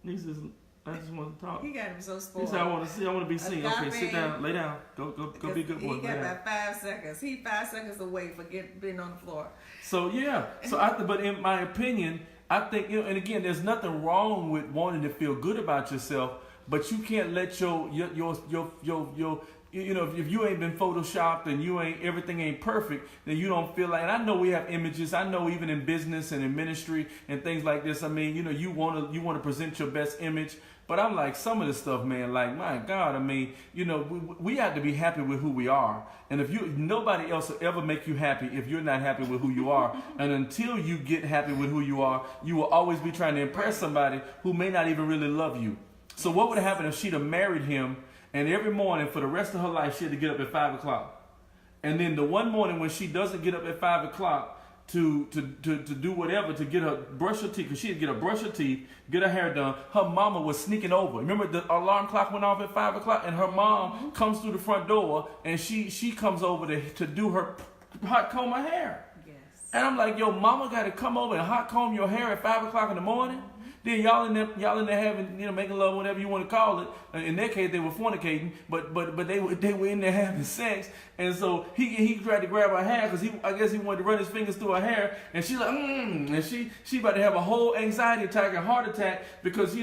He says, I just want to talk. He got him so spoiled. He said, I want to be seen. Okay, sit down, lay down. Go be a good boy. He got about 5 seconds. He 5 seconds away for being on the floor. So yeah. But in my opinion, I think, and again, there's nothing wrong with wanting to feel good about yourself, but you can't let your if you ain't been photoshopped and everything ain't perfect, then you don't feel like. And I know we have images. I know even in business and in ministry and things like this. I mean, you want to present your best image. But I'm like, some of the stuff, man, like, my God, I mean, we have to be happy with who we are. And nobody else will ever make you happy if you're not happy with who you are. And until you get happy with who you are, you will always be trying to impress somebody who may not even really love you. So what would have happened if she'd have married him, and every morning for the rest of her life she had to get up at 5 o'clock? And then the one morning when she doesn't get up at 5 o'clock to do whatever to get her brush her teeth, because she'd get her brush her teeth, get her hair done. Her mama was sneaking over. Remember the alarm clock went off at 5 o'clock, and her mom comes through the front door, and she comes over to do her hot comb her hair. Yes. And I'm like, yo, mama got to come over and hot comb your hair at 5 o'clock in the morning. Then y'all in there having, making love, whatever you want to call it. In their case, they were fornicating, but they were in there having sex. And so he tried to grab her hair because I guess he wanted to run his fingers through her hair. And she like, and she about to have a whole anxiety attack and heart attack because she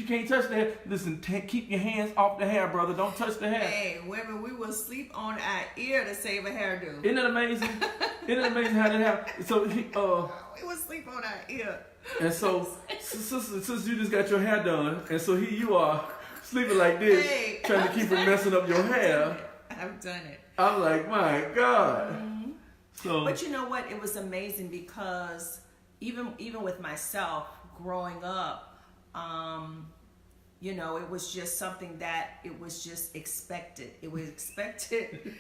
can't touch the hair. Listen, keep your hands off the hair, brother. Don't touch the hair. Hey, women, we will sleep on our ear to save a hairdo. Isn't that amazing? Isn't that amazing how that happened? So we will sleep on our ear. And so, since you just got your hair done, and so here you are sleeping like this, trying to keep from messing up your hair. I've done it. I'm like, my God. So, but you know what? It was amazing because even with myself growing up, it was just something that it was just expected. It was expected.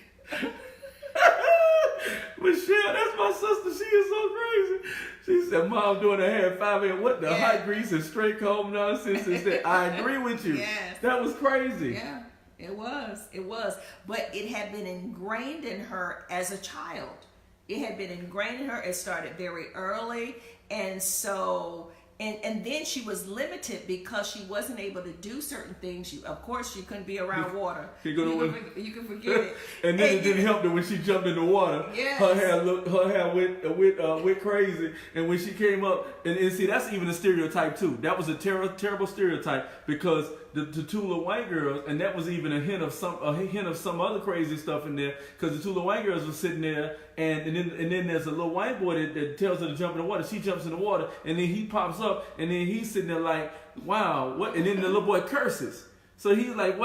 Michelle, that's my sister. She is so crazy. She said, Mom doing her hair at 5 a.m. What the hot grease and straight comb nonsense is that? I agree with you. Yes. That was crazy. Yeah, it was. It was. But it had been ingrained in her as a child. It had been ingrained in her. It started very early. And so... And then she was limited because she wasn't able to do certain things. Of course, she couldn't be around water. You can forget it. And then it didn't help her when she jumped in the water. Yes. Her hair went crazy. And when she came up, and see, that's even a stereotype too. That was a terrible stereotype because the two little white girls, and that was even a hint of some other crazy stuff in there. Because the two little white girls were sitting there, and then there's a little white boy that tells her to jump in the water. She jumps in the water, and then he pops up, and then he's sitting there like, wow, what? And then the little boy curses. So he's like,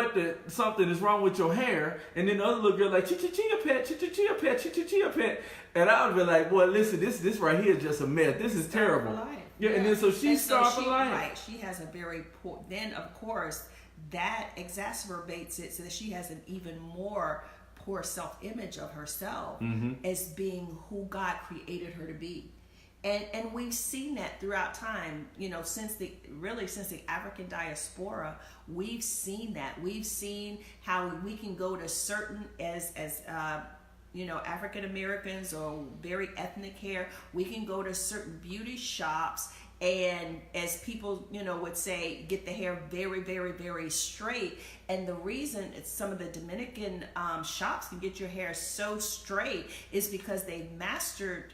something is wrong with your hair. And then the other little girl like, chia pet, chia pet. And I would be like, boy, listen, this right here is just a mess. This is terrible. Yeah, and then so she's scarred for life. Right, she has a very poor, then of course, that exacerbates it so that she has an even more poor self-image of herself as being who God created her to be. And we've seen that throughout time, since the African diaspora, we've seen that. We've seen how we can go to certain, as African Americans or very ethnic hair, we can go to certain beauty shops and, as people, would say, get the hair very, very, very straight. And the reason some of the Dominican shops can get your hair so straight is because they mastered,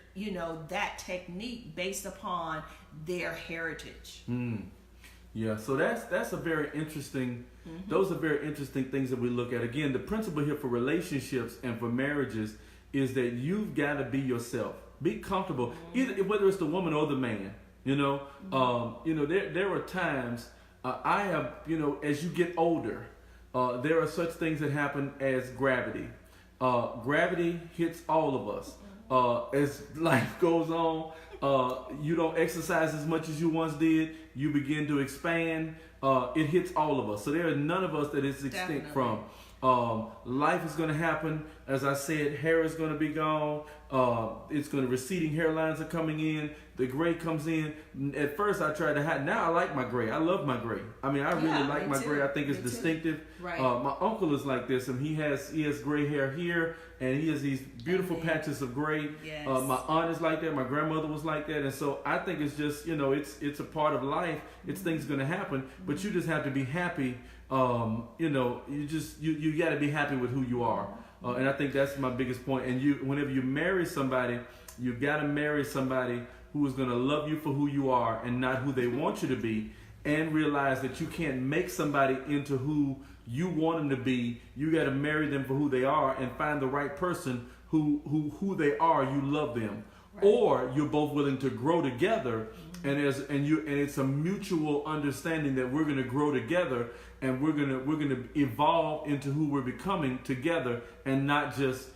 that technique based upon their heritage. Yeah, so that's a very interesting, those are very interesting things that we look at. Again, the principle here for relationships and for marriages is that you've got to be yourself. Be comfortable, either whether it's the woman or the man. There are times I have, as you get older, there are such things that happen as gravity. Gravity hits all of us. As life goes on, you don't exercise as much as you once did. You begin to expand. It hits all of us. So there are none of us that is extinct from. Life is going to happen. As I said, hair is going to be gone. It's going to, receding hairlines are coming in. The gray comes in. At first I tried to hide. Now I like my gray. I love my gray. I mean, I really like my gray. I think it's distinctive. Right. My uncle is like this, and he has gray hair here, and he has these beautiful patches of gray. Yes. My aunt is like that. My grandmother was like that, and so I think it's just, it's a part of life. It's things going to happen, but you just have to be happy. You got to be happy with who you are. And I think that's my biggest point. And whenever you marry somebody, you got to marry somebody who is going to love you for who you are and not who they want you to be, and realize that you can't make somebody into who you want them to be. You got to marry them for who they are and find the right person who they are. You love them. Right. Or you're both willing to grow together, and it's a mutual understanding that we're going to grow together, and we're gonna evolve into who we're becoming together, and not just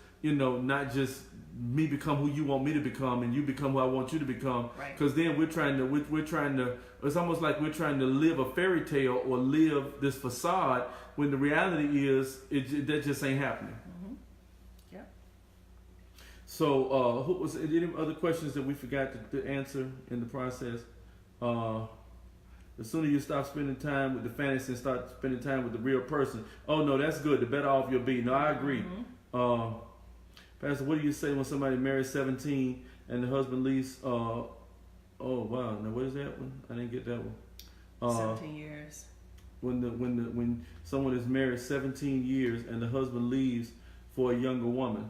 me become who you want me to become, and you become who I want you to become. Because then we're trying to. It's almost like we're trying to live a fairy tale or live this facade when the reality is that just ain't happening. So, who was any other questions that we forgot to answer in the process? The sooner you stop spending time with the fantasy and start spending time with the real person. Oh no, that's good. The better off you'll be. No, I agree. Pastor, what do you say when somebody marries 17 and the husband leaves? Oh wow. Now what is that one? I didn't get that one. 17 years. When someone is married 17 years and the husband leaves for a younger woman.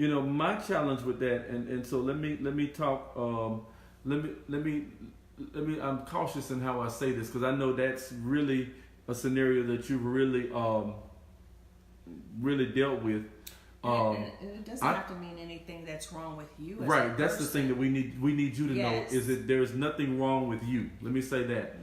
My challenge with that, and so let me talk. I'm cautious in how I say this because I know that's really a scenario that you've really dealt with. And it doesn't have to mean anything that's wrong with you. Right, that's the thing that we need you to know Yes. is that there's nothing wrong with you. Let me say that.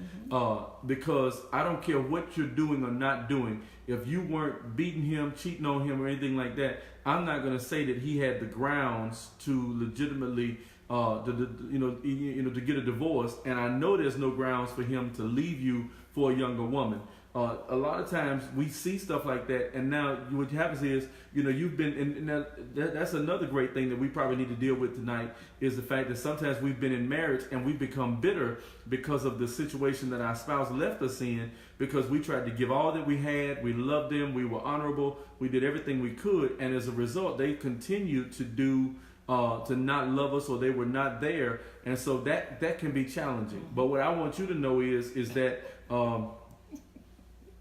Because I don't care what you're doing or not doing. If you weren't beating him, cheating on him, or anything like that, I'm not going to say that he had the grounds to legitimately, to get a divorce. And I know there's no grounds for him to leave you for a younger woman. A lot of times we see stuff like that, and now what happens is, you've been, and that's another great thing that we probably need to deal with tonight, is the fact that sometimes we've been in marriage and we've become bitter because of the situation that our spouse left us in, because we tried to give all that we had, we loved them, we were honorable, we did everything we could, and as a result, they continued to to not love us, or they were not there, and so that can be challenging. But what I want you to know is that,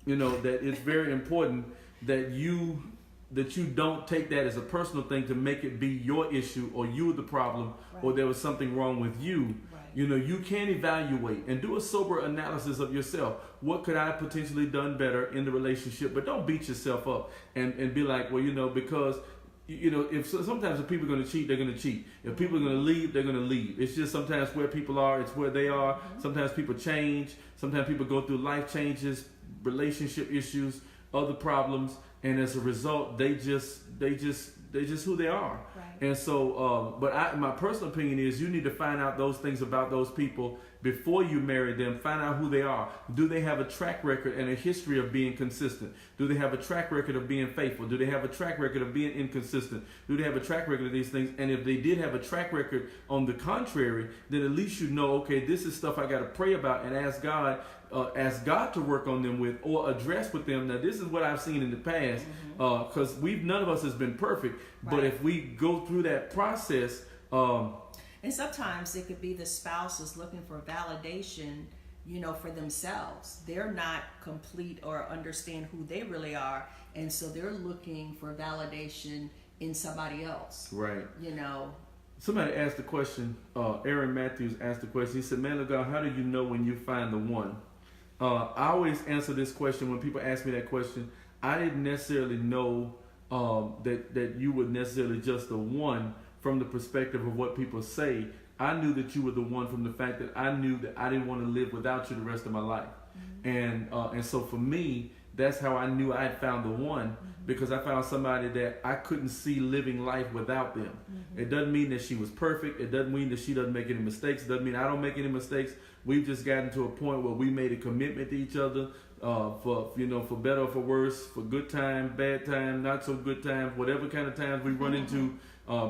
that it's very important that you don't take that as a personal thing to make it be your issue or you the problem, right, or there was something wrong with you. Right. You can evaluate and do a sober analysis of yourself. What could I potentially done better in the relationship? But don't beat yourself up and be like, well, because if sometimes if people are going to cheat, they're going to cheat. If people are going to leave, they're going to leave. It's just sometimes where people are, it's where they are. Sometimes people change. Sometimes people go through life changes, relationship issues, other problems, and as a result, they just who they are. Right. And so, my personal opinion is you need to find out those things about those people before you marry them. Find out who they are. Do they have a track record and a history of being consistent? Do they have a track record of being faithful? Do they have a track record of being inconsistent? Do they have a track record of these things? And if they did have a track record on the contrary, then at least okay, this is stuff I got to pray about and ask God to work on them with or address with them. Now, this is what I've seen in the past, because none of us has been perfect. Right. But if we go through that process, and sometimes it could be the spouse is looking for validation, for themselves. They're not complete or understand who they really are, and so they're looking for validation in somebody else. Right. Somebody asked the question, Aaron Matthews asked the question, he said, man of God, how do you know when you find the one? I always answer this question when people ask me that question. I didn't necessarily know that you were necessarily just the one from the perspective of what people say. I knew that you were the one from the fact that I knew that I didn't want to live without you the rest of my life. And so for me, that's how I knew I had found the one, because I found somebody that I couldn't see living life without them. It doesn't mean that she was perfect. It doesn't mean that she doesn't make any mistakes. It doesn't mean I don't make any mistakes. We've just gotten to a point where we made a commitment to each other, for better or for worse, for good time, bad time, not so good times, whatever kind of times we run into,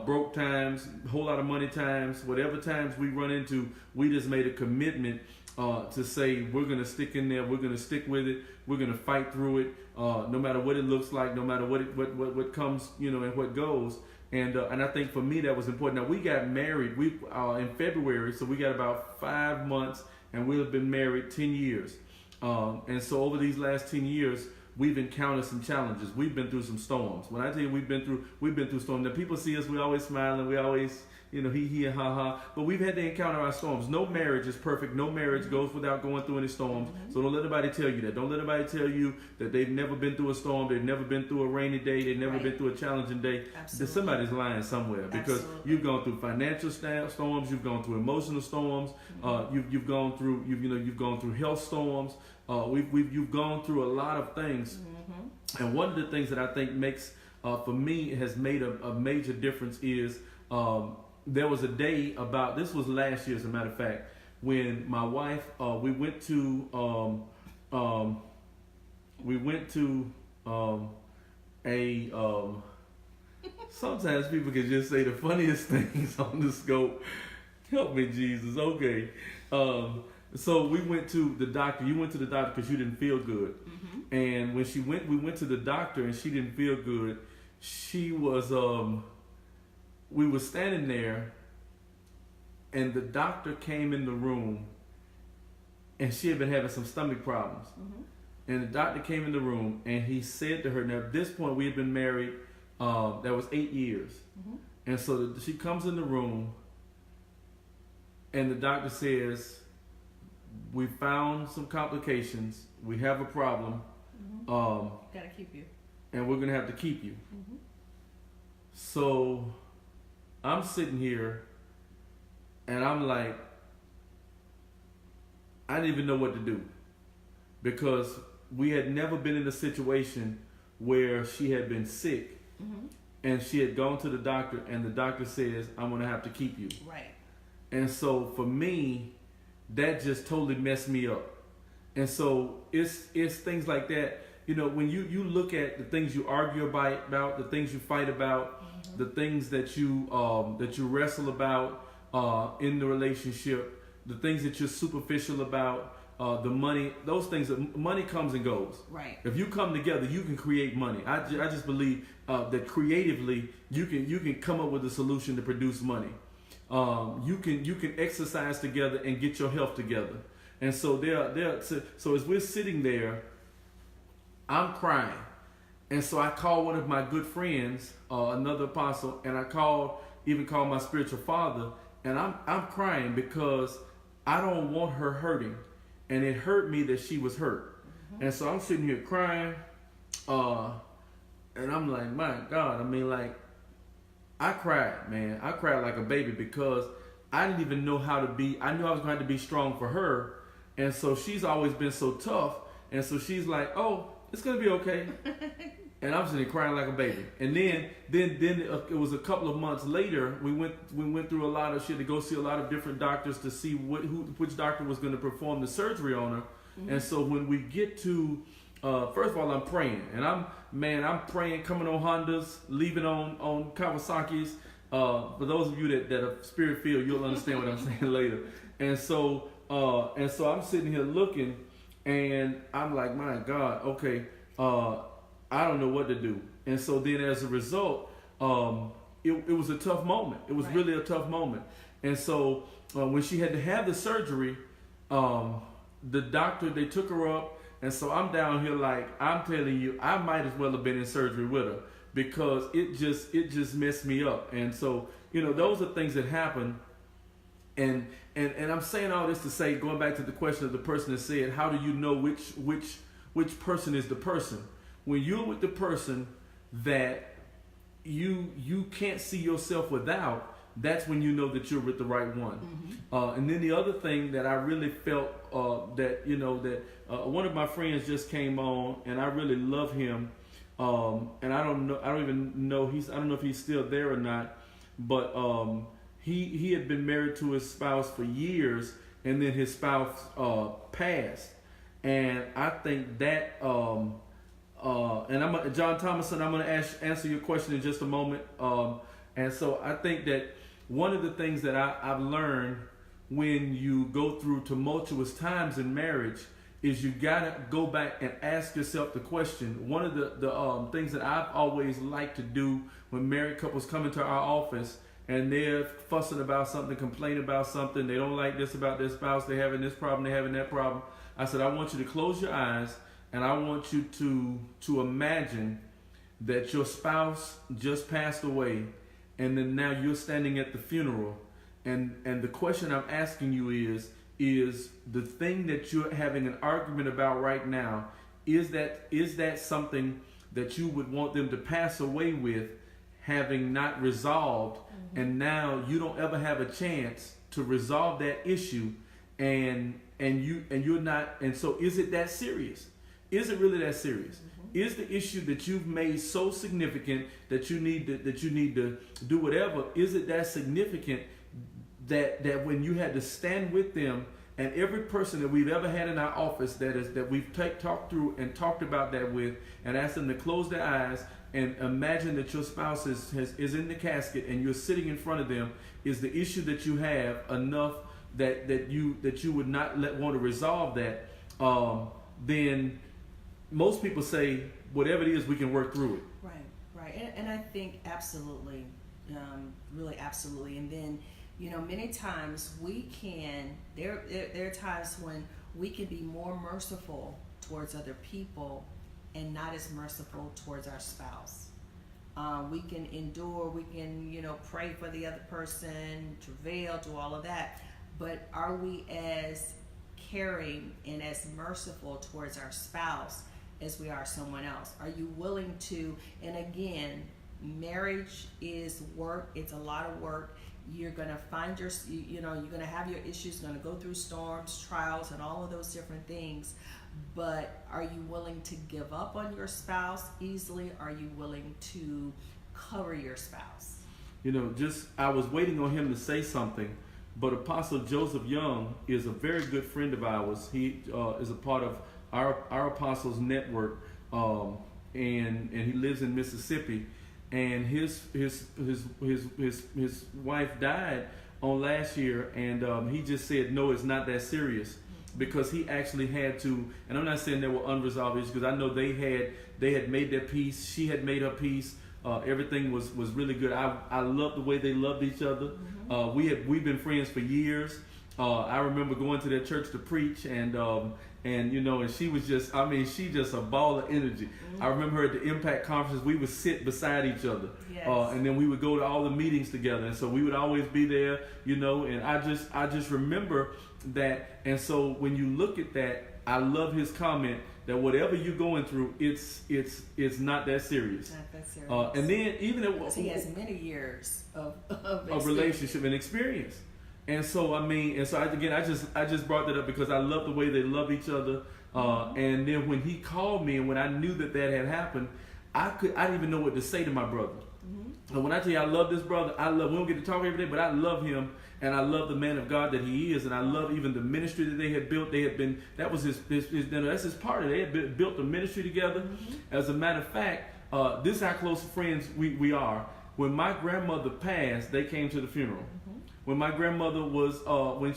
broke times, whole lot of money times, whatever times we run into, we just made a commitment to say we're going to stick in there, we're going to stick with it, we're going to fight through it, no matter what it looks like, no matter what comes, and what goes. And I think for me that was important. Now we got married in February, so we got about 5 months, and we've been married 10 years. And so over these last 10 years, we've encountered some challenges. We've been through some storms. When I tell you we've been through storms. Now people see us, we always smiling, we always, he and ha ha. But we've had to encounter our storms. No marriage is perfect. No marriage goes without going through any storms. So don't let anybody tell you that. Don't let anybody tell you that they've never been through a storm. They've never been through a rainy day. They've never been through a challenging day. Absolutely. Somebody's lying somewhere, because you've gone through financial storms. You've gone through emotional storms. You've gone through health storms. You've gone through a lot of things. And one of the things that I think makes, for me, has made a major difference is, there was a day this was last year, as a matter of fact, when my wife, we went to Sometimes people can just say the funniest things on the scope. Help me, Jesus. Okay. So we went to the doctor. You went to the doctor because you didn't feel good. Mm-hmm. And when we went to the doctor and she didn't feel good. She was, we were standing there and the doctor came in the room and she had been having some stomach problems. Mm-hmm. And the doctor came in the room and he said to her, now at this point we had been married, that was 8 years. Mm-hmm. And so she comes in the room and the doctor says, we found some complications. We have a problem. Mm-hmm. Gotta keep you. And we're going to have to keep you. Mm-hmm. So I'm sitting here and I'm like, I didn't even know what to do because we had never been in a situation where she had been sick. Mm-hmm. And she had gone to the doctor and the doctor says, I'm going to have to keep you. Right. And so for me, that just totally messed me up. And so it's things like that. You know, when you look at the things you argue about, the things you fight about, mm-hmm. the things that you wrestle about in the relationship, the things that you're superficial about, the money, those things, money comes and goes. Right. If you come together, you can create money. I just believe that creatively you can come up with a solution to produce money. You can exercise together and get your health together. And so so as we're sitting there, I'm crying. And so I called one of my good friends, another apostle, and I even called my spiritual father, and I'm crying because I don't want her hurting. And it hurt me that she was hurt. Mm-hmm. And so I'm sitting here crying, and I'm like, my God, I mean, like, I cried, man. I cried like a baby because I didn't even know how to be. I knew I was going to have to be strong for her. And so she's always been so tough. And so she's like, oh, it's going to be okay. And I'm sitting there crying like a baby. And then it was a couple of months later, we went through a lot of shit to go see a lot of different doctors to see which doctor was going to perform the surgery on her. Mm-hmm. And so when we get to, first of all, I'm praying. And I'm praying, coming on Hondas, leaving on Kawasaki's. For those of you that are spirit filled, you'll understand what I'm saying later. And so I'm sitting here looking, and I'm like, my God, okay, I don't know what to do. And so then as a result, it was a tough moment. It was really a tough moment. And so when she had to have the surgery, the doctor, they took her up. And so I'm down here like, I'm telling you, I might as well have been in surgery with her because it just messed me up. And so, you know, those are things that happen. And I'm saying all this to say, going back to the question of the person that said, how do you know which person is the person? When you're with the person that you can't see yourself without, that's when you know that you're with the right one. Mm-hmm. And then the other thing that I really felt that one of my friends just came on, and I really love him. And I don't know if he's still there or not, but he had been married to his spouse for years, and then his spouse passed. And I think that and John Thomason, I'm going to answer your question in just a moment. And so I think that one of the things that I've learned when you go through tumultuous times in marriage is you got to go back and ask yourself the question. One of the things that I've always liked to do when married couples come into our office and they're fussing about something, complaining about something, they don't like this about their spouse, they're having this problem, they're having that problem. I said, I want you to close your eyes and I want you to imagine that your spouse just passed away, and then now you're standing at the funeral, and the question I'm asking you is the thing that you're having an argument about right now, is that something that you would want them to pass away with, having not resolved, mm-hmm. and now you don't ever have a chance to resolve that issue, and you're not, and so is it that serious? Is it really that serious? Mm-hmm. Is the issue that you've made so significant that you need to do whatever? Is it that significant that when you had to stand with them And every person that we've ever had in our office that we've talked through and talked about that with, and asked them to close their eyes and imagine that your spouse is in the casket and you're sitting in front of them, is the issue that you have enough that you would not want to resolve that, then most people say whatever it is, we can work through it. Right. And I think absolutely, really absolutely. And then, many times there are times when we can be more merciful towards other people and not as merciful towards our spouse. We can endure, we can, pray for the other person, travail, do all of that. But are we as caring and as merciful towards our spouse as we are someone else? Are you willing to, and again, marriage is work, it's a lot of work. You're going to find you're going to have your issues, going to go through storms, trials, and all of those different things. But are you willing to give up on your spouse easily? Are you willing to cover your spouse? I was waiting on him to say something, but Apostle Joseph Young is a very good friend of ours. He is a part of our Apostles Network, and he lives in Mississippi. And his wife died on last year, and he just said, no, it's not that serious, because he actually had to. And I'm not saying there were unresolved issues, because I know they had made their peace. She had made her peace. Everything was really good. I love the way they loved each other. We've been friends for years. I remember going to their church to preach, and she was she just a ball of energy. I remember her at the Impact conferences. We would sit beside each other, and then we would go to all the meetings together, and so we would always be there, and I just remember that. And so when you look at that, I love his comment that whatever you're going through, it's not that serious. Not that serious. And then even he has many years of relationship and experience. And so I just brought that up because I love the way they love each other. And then when he called me, and when I knew that had happened, I didn't even know what to say to my brother. And when I tell you I love this brother, we don't get to talk every day, but I love him, and I love the man of God that he is, and I love even the ministry that they had built. That's his part. They had built the ministry together. As a matter of fact, this is how close friends we are. When my grandmother passed, they came to the funeral. When my grandmother was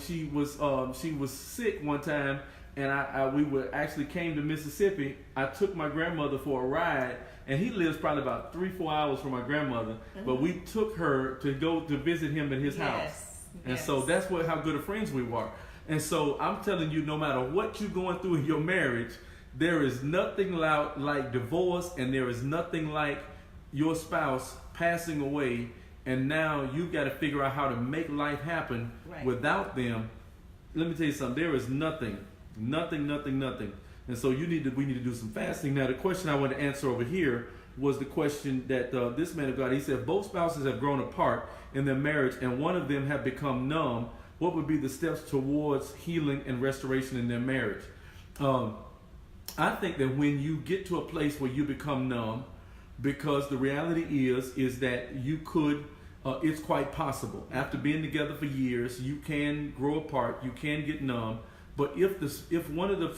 she was sick one time, and we actually came to Mississippi. I took my grandmother for a ride, and he lives probably about 3-4 hours from my grandmother. But we took her to go to visit him in his house, and so that's how good of friends we were. And so I'm telling you, no matter what you're going through in your marriage, there is nothing like divorce, and there is nothing like your spouse passing away. And now you've got to figure out how to make life happen without them. Let me tell you something. There is nothing. And so we need to do some fasting. Now, the question I want to answer over here was the question that this man of God, he said, both spouses have grown apart in their marriage, and one of them have become numb. What would be the steps towards healing and restoration in their marriage? I think that when you get to a place where you become numb, because the reality is that you could, it's quite possible. After being together for years, you can grow apart, you can get numb. But if one of the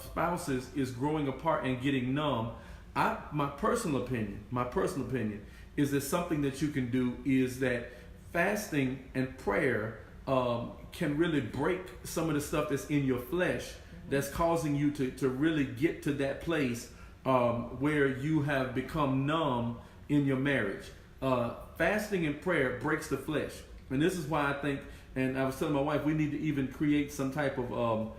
spouses is growing apart and getting numb, my personal opinion is that something that you can do is that fasting and prayer can really break some of the stuff that's in your flesh that's causing you to really get to that place where you have become numb in your marriage. Fasting and prayer breaks the flesh. And this is why I think, and I was telling my wife, we need to even create some type of,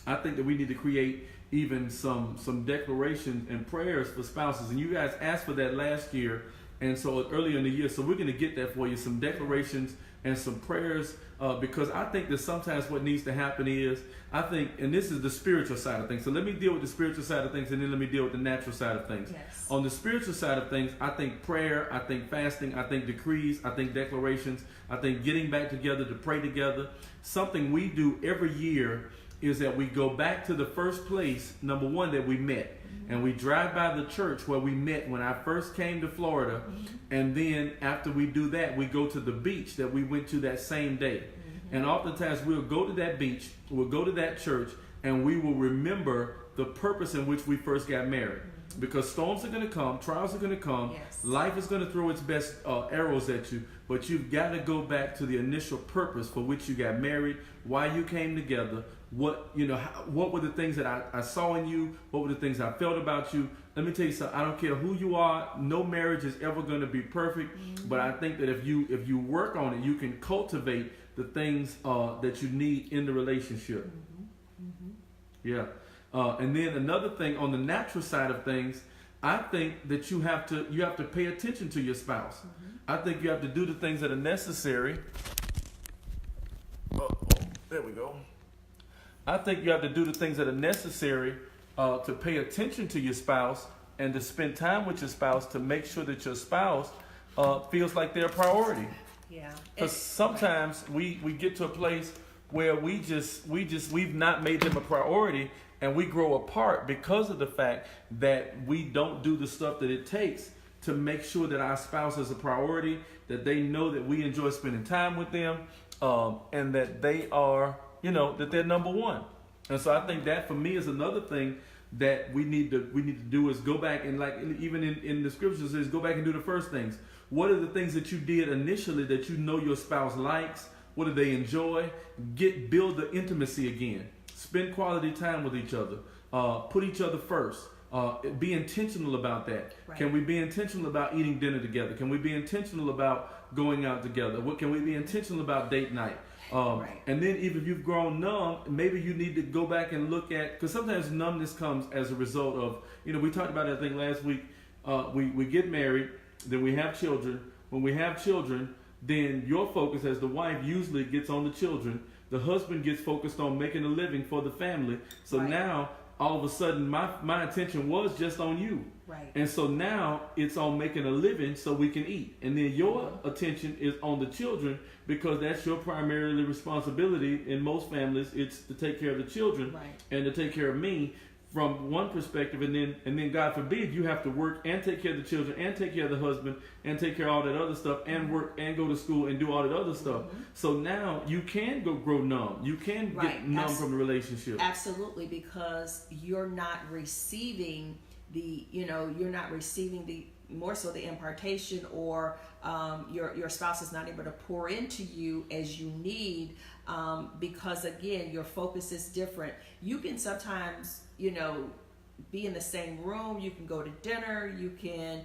I think that we need to create even some declarations and prayers for spouses. And you guys asked for that last year, and so earlier in the year. So we're going to get that for you, some declarations and some prayers, because I think that sometimes what needs to happen is, and this is the spiritual side of things. So let me deal with the spiritual side of things, and then let me deal with the natural side of things. Yes. On the spiritual side of things, I think prayer, I think fasting, I think decrees, I think declarations, I think getting back together to pray together. Something we do every year is that we go back to the first place, number one, that we met. and we drive by the church where we met when I first came to Florida, and then after we do that, we go to the beach that we went to that same day. And oftentimes we'll go to that beach, we'll go to that church, and we will remember the purpose in which we first got married. Because storms are going to come, trials are going to come, life is going to throw its best arrows at you, but you've got to go back to the initial purpose for which you got married, why you came together, what were the things that I saw in you, what were the things I felt about you. Let me tell you something, I don't care who you are, no marriage is ever going to be perfect, but I think that if you work on it, you can cultivate the things that you need in the relationship. Yeah. And then another thing on the natural side of things, I think that you have to pay attention to your spouse. I think you have to do the things that are necessary. There we go. I think you have to do the things that are necessary to pay attention to your spouse and to spend time with your spouse to make sure that your spouse feels like they're a priority. Yeah. Because sometimes we get to a place where we've not made them a priority, and we grow apart because of the fact that we don't do the stuff that it takes to make sure that our spouse is a priority, that they know that we enjoy spending time with them, and that they are, that they're number one. And so I think that for me is another thing that we need to do is go back and, like even in the scriptures, is go back and do the first things. What are the things that you did initially that you know your spouse likes? What do they enjoy? Build the intimacy again. Spend quality time with each other. Put each other first. Be intentional about that. Right. Can we be intentional about eating dinner together? Can we be intentional about going out together? Can we be intentional about date night? Right. And then even if you've grown numb, maybe you need to go back and look at, because sometimes numbness comes as a result of, we talked about it I think last week, we get married, then we have children. When we have children, then your focus as the wife usually gets on the children. The husband gets focused on making a living for the family. So now, all of a sudden, my attention was just on you. Right. And so now it's on making a living so we can eat. And then your attention is on the children because that's your primary responsibility. In most families, it's to take care of the children and to take care of me from one perspective. And then God forbid you have to work and take care of the children and take care of the husband and take care of all that other stuff and work and go to school and do all that other stuff. So now you can grow numb. You can get numb from the relationship. Absolutely, because you're not receiving more so the impartation, or your spouse is not able to pour into you as you need, because again your focus is different. You can sometimes be in the same room, you can go to dinner, you can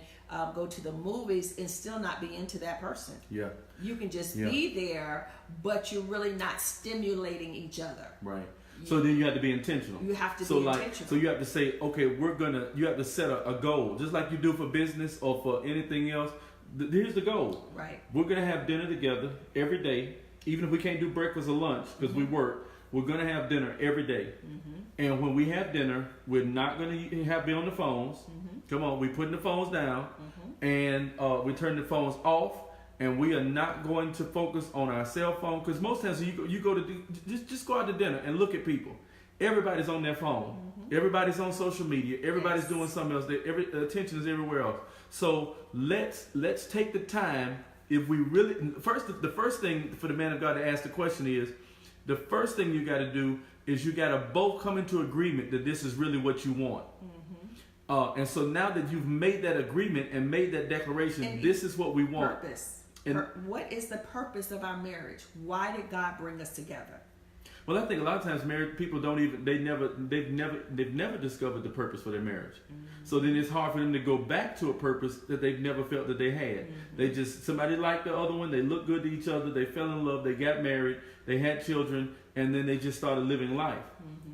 go to the movies and still not be into that person. You can just be there, but you're really not stimulating each other. Right. So then you have to be intentional. You have to be intentional. So you have to say, okay, you have to set a goal, just like you do for business or for anything else. Here's the goal. Right. We're going to have dinner together every day, even if we can't do breakfast or lunch because we work. We're going to have dinner every day. And when we have dinner, we're not going to be on the phones. Come on, we're putting the phones down, and we turn the phones off. And we are not going to focus on our cell phone, because most times you go to just go out to dinner and look at people. Everybody's on their phone. Everybody's on social media. Everybody's doing something else. Attention is everywhere else. So let's take the time. If we really the first thing for the man of God to ask the question is, the first thing you got to do is you got to both come into agreement that this is really what you want. And so now that you've made that agreement and made that declaration, this is what we want. Purpose. What is the purpose of our marriage? Why did God bring us together? Well, I think a lot of times married people they've never discovered the purpose for their marriage. So then it's hard for them to go back to a purpose that they've never felt that they had. They somebody liked the other one, they looked good to each other, they fell in love, they got married, they had children, and then they just started living life.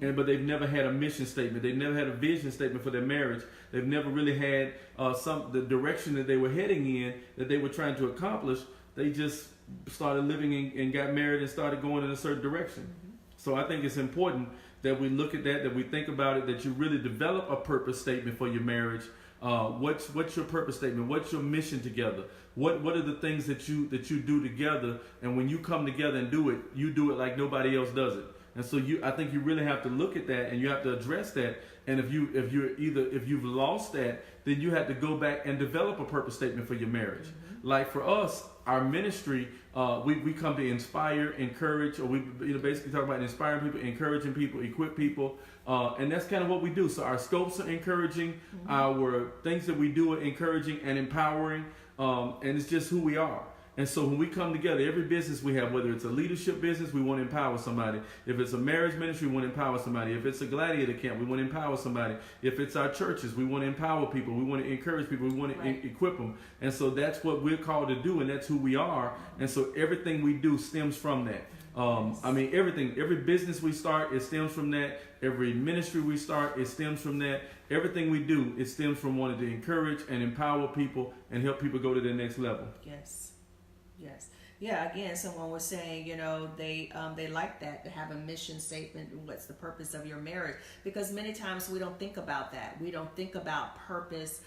But they've never had a mission statement. They've never had a vision statement for their marriage. They've never really had the direction that they were heading in, that they were trying to accomplish. They just started living and got married and started going in a certain direction. So I think it's important that we look at that we think about it, that you really develop a purpose statement for your marriage. What's your purpose statement? What's your mission together? What are the things that you do together? And when you come together and do it, you do it like nobody else does it. And so I think you really have to look at that and you have to address that. And if you've lost that, then you have to go back and develop a purpose statement for your marriage. Mm-hmm. Like for us, our ministry, we come to inspire, encourage, or we basically talk about inspiring people, encouraging people, equip people, and that's kind of what we do. So our scopes are encouraging, mm-hmm. our things that we do are encouraging and empowering, and it's just who we are. And so when we come together, every business we have, whether it's a leadership business, we want to empower somebody. If it's a marriage ministry, we want to empower somebody. If it's a gladiator camp, we want to empower somebody. If it's our churches, we want to empower people. We want to encourage people. We want to equip them. And so that's what we're called to do, and that's who we are. And so everything we do stems from that. Everything, every business we start, it stems from that. Every ministry we start, it stems from that. Everything we do, it stems from wanting to encourage and empower people and help people go to their next level. Yes. Yes. Yeah. Again, someone was saying, they like that, to have a mission statement. What's the purpose of your marriage? Because many times we don't think about that. We don't think about purpose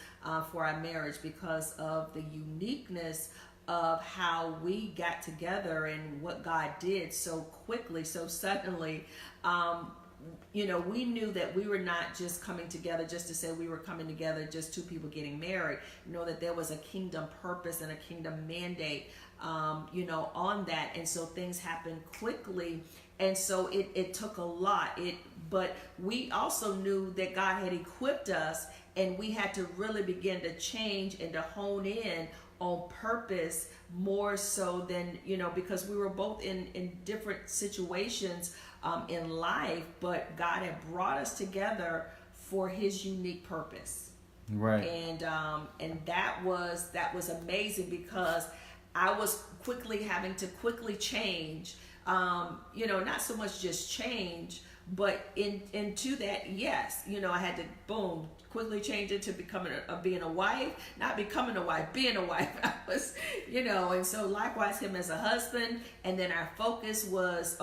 for our marriage because of the uniqueness of how we got together and what God did so quickly, so suddenly. We knew that we were not just coming together just to say we were coming together, just two people getting married. That there was a kingdom purpose and a kingdom mandate, on that. And so things happened quickly. And so it took a lot. But we also knew that God had equipped us, and we had to really begin to change and to hone in on purpose more so than, because we were both in different situations in life, but God had brought us together for His unique purpose. Right. And that was amazing, because I was having to quickly change, not so much just change, but into that, yes, I had to quickly change it to being a wife, not becoming a wife, being a wife. I was, and so likewise him as a husband. And then our focus was,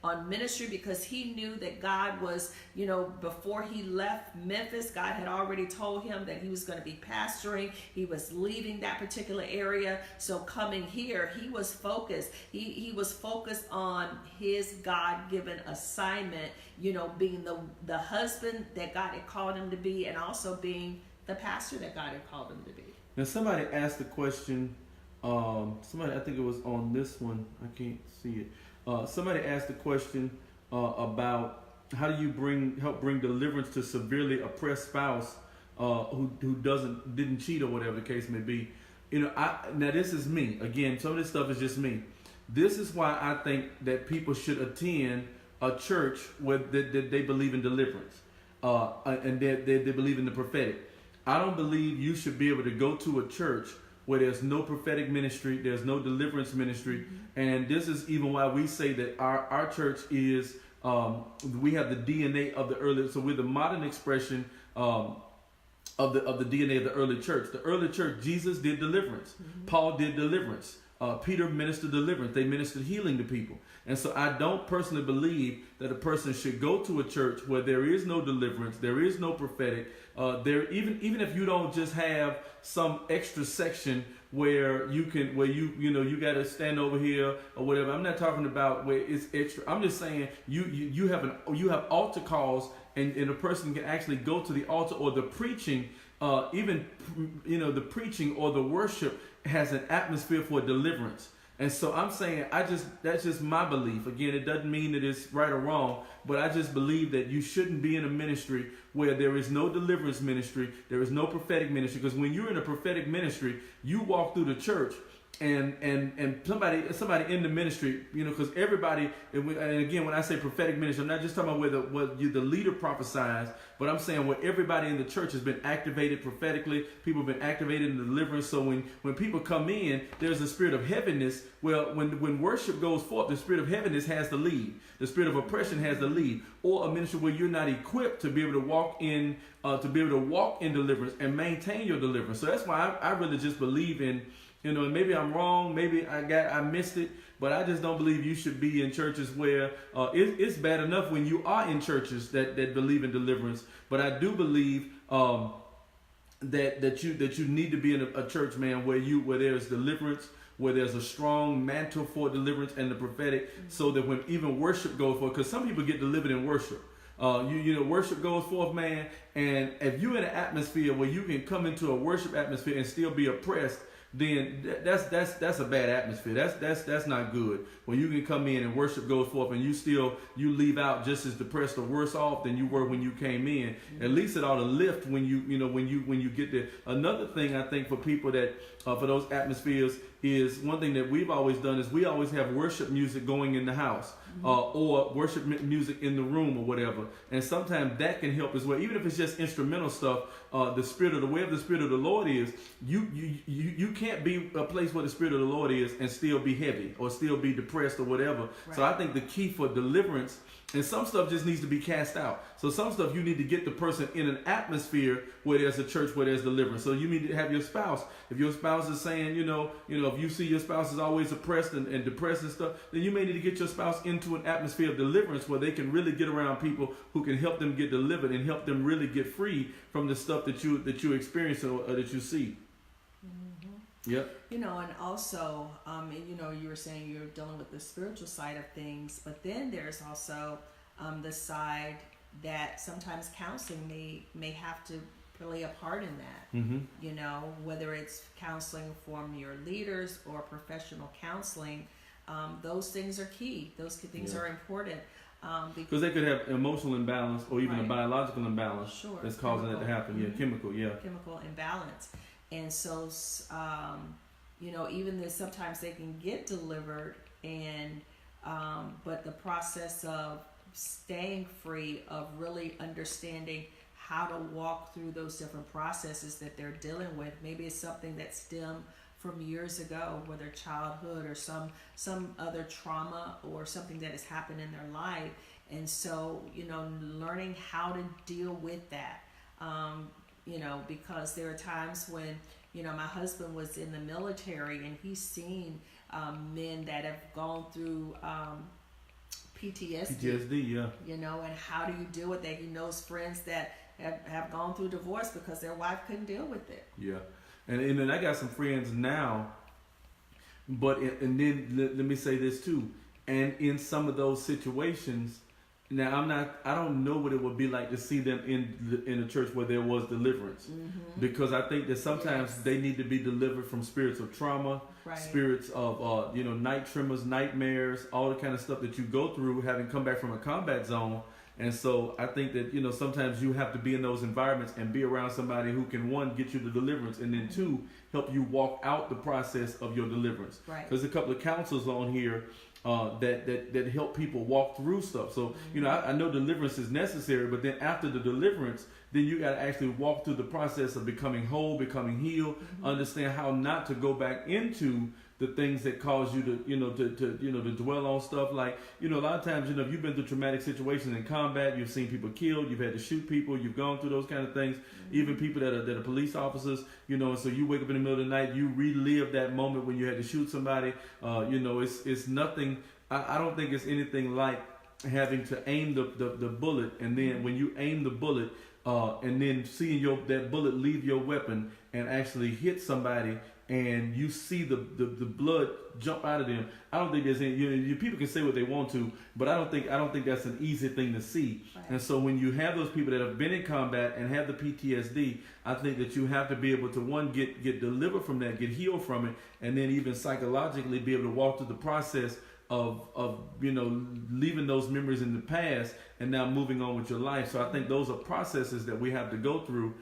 on ministry, because he knew that God was, before he left Memphis, God had already told him that he was going to be pastoring. He was leaving that particular area. So coming here, he was focused. He was focused on his God-given assignment, being the husband that God had called him to be, and also being the pastor that God had called him to be. Now somebody asked the question, I think it was on this one, I can't see it. Somebody asked the question about how do you help bring deliverance to severely oppressed spouse who didn't cheat, or whatever the case may be. Now this is me. Again, some of this stuff is just me. This is why I think that people should attend a church where they believe in deliverance and they believe in the prophetic. I don't believe you should be able to go to a church where there's no prophetic ministry, there's no deliverance ministry. Mm-hmm. And this is even why we say that our church is, we have the DNA of the early, so we're the modern expression of the DNA of the early church. The early church, Jesus did deliverance. Mm-hmm. Paul did deliverance. Peter ministered deliverance. They ministered healing to people. And so I don't personally believe that a person should go to a church where there is no deliverance, there is no prophetic. Even if you don't just have some extra section where you got to stand over here or whatever. I'm not talking about where it's extra. I'm just saying you have altar calls, and a person can actually go to the altar, or the preaching, the preaching or the worship has an atmosphere for deliverance. And so I'm saying, that's just my belief. Again, it doesn't mean that it's right or wrong, but I just believe that you shouldn't be in a ministry where there is no deliverance ministry, there is no prophetic ministry. Because when you're in a prophetic ministry, you walk through the church and somebody in the ministry, because everybody, and again, when I say prophetic ministry, I'm not just talking about where the leader prophesies, but I'm saying where everybody in the church has been activated prophetically, people have been activated in deliverance. So when people come in, there's a spirit of heaviness. Well, when worship goes forth, the spirit of heaviness has the lead. The spirit of oppression has the lead. Or a ministry where you're not equipped to be able to walk in deliverance and maintain your deliverance. So that's why I really just believe in, and maybe I'm wrong, maybe I missed it, but I just don't believe you should be in churches where it's bad enough when you are in churches that believe in deliverance. But I do believe that you need to be in a church, man, where there's deliverance, where there's a strong mantle for deliverance and the prophetic, so that when even worship goes forth, because some people get delivered in worship. Worship goes forth, man, and if you're in an atmosphere where you can come into a worship atmosphere and still be oppressed, then that's a bad atmosphere. That's not good. When you can come in and worship goes forth and you leave out just as depressed or worse off than you were when you came in. At least it ought to lift when you get there. Another thing I think for people that for those atmospheres is one thing that we've always done is we always have worship music going in the house. Or worship music in the room or whatever, and sometimes that can help as well. Even if it's just instrumental stuff, the way of the Spirit of the Lord is, you can't be a place where the Spirit of the Lord is and still be heavy or still be depressed or whatever. Right. So I think the key for deliverance, and some stuff just needs to be cast out. So some stuff you need to get the person in an atmosphere where there's a church where there's deliverance. So you need to have your spouse. If your spouse is saying, if you see your spouse is always oppressed and depressed and stuff, then you may need to get your spouse into an atmosphere of deliverance where they can really get around people who can help them get delivered and help them really get free from the stuff that you experience or that you see. Yep. And also, you were saying you're dealing with the spiritual side of things, but then there's also the side that sometimes counseling may have to play a part in that. Whether it's counseling from your leaders or professional counseling, those things are key. Those things are important. Because they could have emotional imbalance or even right. a biological imbalance that's causing it to happen. Chemical imbalance. And so, even though sometimes they can get delivered, and but the process of staying free, of really understanding how to walk through those different processes that they're dealing with. Maybe it's something that stemmed from years ago, whether childhood or some other trauma or something that has happened in their life. And so, learning how to deal with that. Because there are times when, my husband was in the military and he's seen men that have gone through PTSD. PTSD, yeah. And how do you deal with that? He knows friends that have gone through divorce because their wife couldn't deal with it. Yeah. And then I got some friends now, and then let me say this too. And in some of those situations, now I don't know what it would be like to see them in a church where there was deliverance, because I think that sometimes they need to be delivered from spirits of trauma, right. Spirits of night tremors, nightmares, all the kind of stuff that you go through having come back from a combat zone. And so I think that sometimes you have to be in those environments and be around somebody who can, one, get you the deliverance, and then two, help you walk out the process of your deliverance. Right. There's a couple of counselors on here that help people walk through stuff. So, I know deliverance is necessary, but then after the deliverance, then you got to actually walk through the process of becoming whole, becoming healed, understand how not to go back into the things that cause you to dwell on stuff like, a lot of times, if you've been through traumatic situations in combat, you've seen people killed, you've had to shoot people, you've gone through those kind of things, even people that are police officers, and so you wake up in the middle of the night, you relive that moment when you had to shoot somebody. It's nothing. I don't think it's anything like having to aim the bullet, and then when you aim the bullet, and then seeing that bullet leave your weapon and actually hit somebody, and you see the blood jump out of them. I don't think there's any. People can say what they want to, but I don't think that's an easy thing to see. Right. And so when you have those people that have been in combat and have the PTSD, I think that you have to be able to, one, get delivered from that, get healed from it, and then even psychologically be able to walk through the process of leaving those memories in the past and now moving on with your life. So I think those are processes that we have to go through,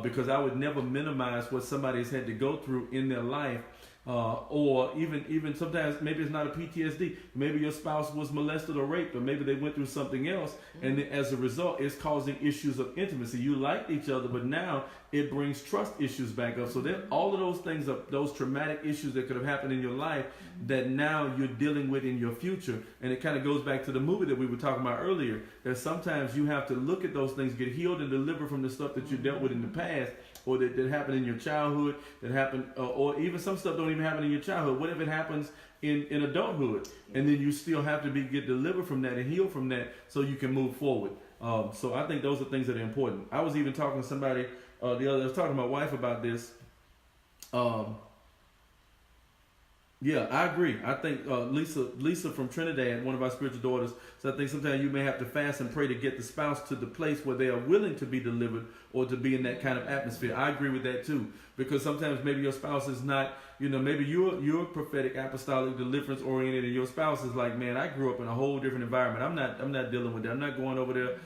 because I would never minimize what somebody has had to go through in their life, or even sometimes maybe it's not a PTSD. Maybe your spouse was molested or raped, or maybe they went through something else, and then as a result, it's causing issues of intimacy. You liked each other, but now it brings trust issues back up. So that all of those things are those traumatic issues that could have happened in your life that now you're dealing with in your future. And it kind of goes back to the movie that we were talking about earlier, that sometimes you have to look at those things, get healed and delivered from the stuff that you dealt with in the past, or that happened in your childhood, that happened, or even some stuff don't even happen in your childhood. What if it happens in adulthood? And then you still have to get delivered from that and healed from that so you can move forward. So I think those are things that are important. I was even talking to somebody I was talking to my wife about this. Yeah, I agree. I think Lisa from Trinidad, one of our spiritual daughters, so I think sometimes you may have to fast and pray to get the spouse to the place where they are willing to be delivered or to be in that kind of atmosphere. I agree with that too, because sometimes maybe your spouse is not, maybe you're prophetic, apostolic, deliverance oriented, and your spouse is like, man, I grew up in a whole different environment. I'm not dealing with that. I'm not going over there.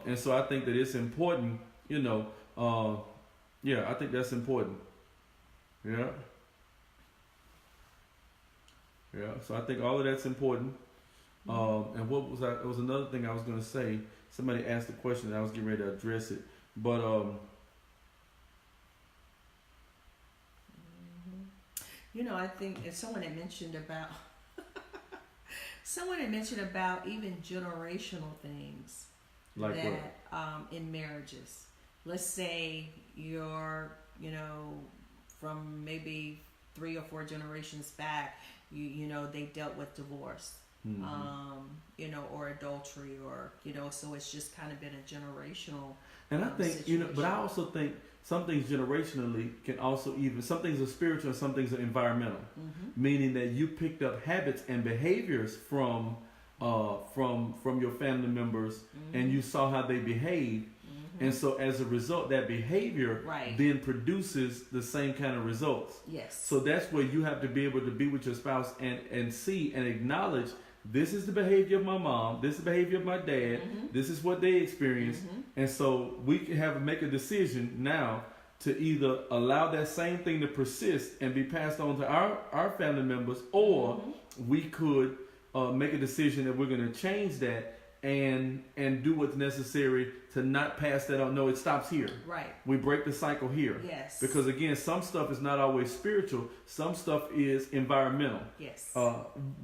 And so I think that it's important. Yeah, I think that's important. Yeah. Yeah, so I think all of that's important. And what was there was another thing I was going to say. Somebody asked a question and I was getting ready to address it. But I think if someone had mentioned about even generational things like that what? In marriages. Let's say you're, from maybe 3 or 4 generations back, they dealt with divorce, or adultery, or, so it's just kind of been a generational And I think, situation. but I also think some things generationally can also some things are spiritual and some things are environmental, meaning that you picked up habits and behaviors from your family members and you saw how they behaved. And so as a result, that behavior then produces the same kind of results. Yes. So that's where you have to be able to be with your spouse and see and acknowledge, this is the behavior of my mom, this is the behavior of my dad, this is what they experienced. And so we can make a decision now to either allow that same thing to persist and be passed on to our family members, or we could make a decision that we're going to change that and do what's necessary to not pass that on. No, it stops here. Right. We break the cycle here. Yes. Because again, some stuff is not always spiritual. Some stuff is environmental. Yes.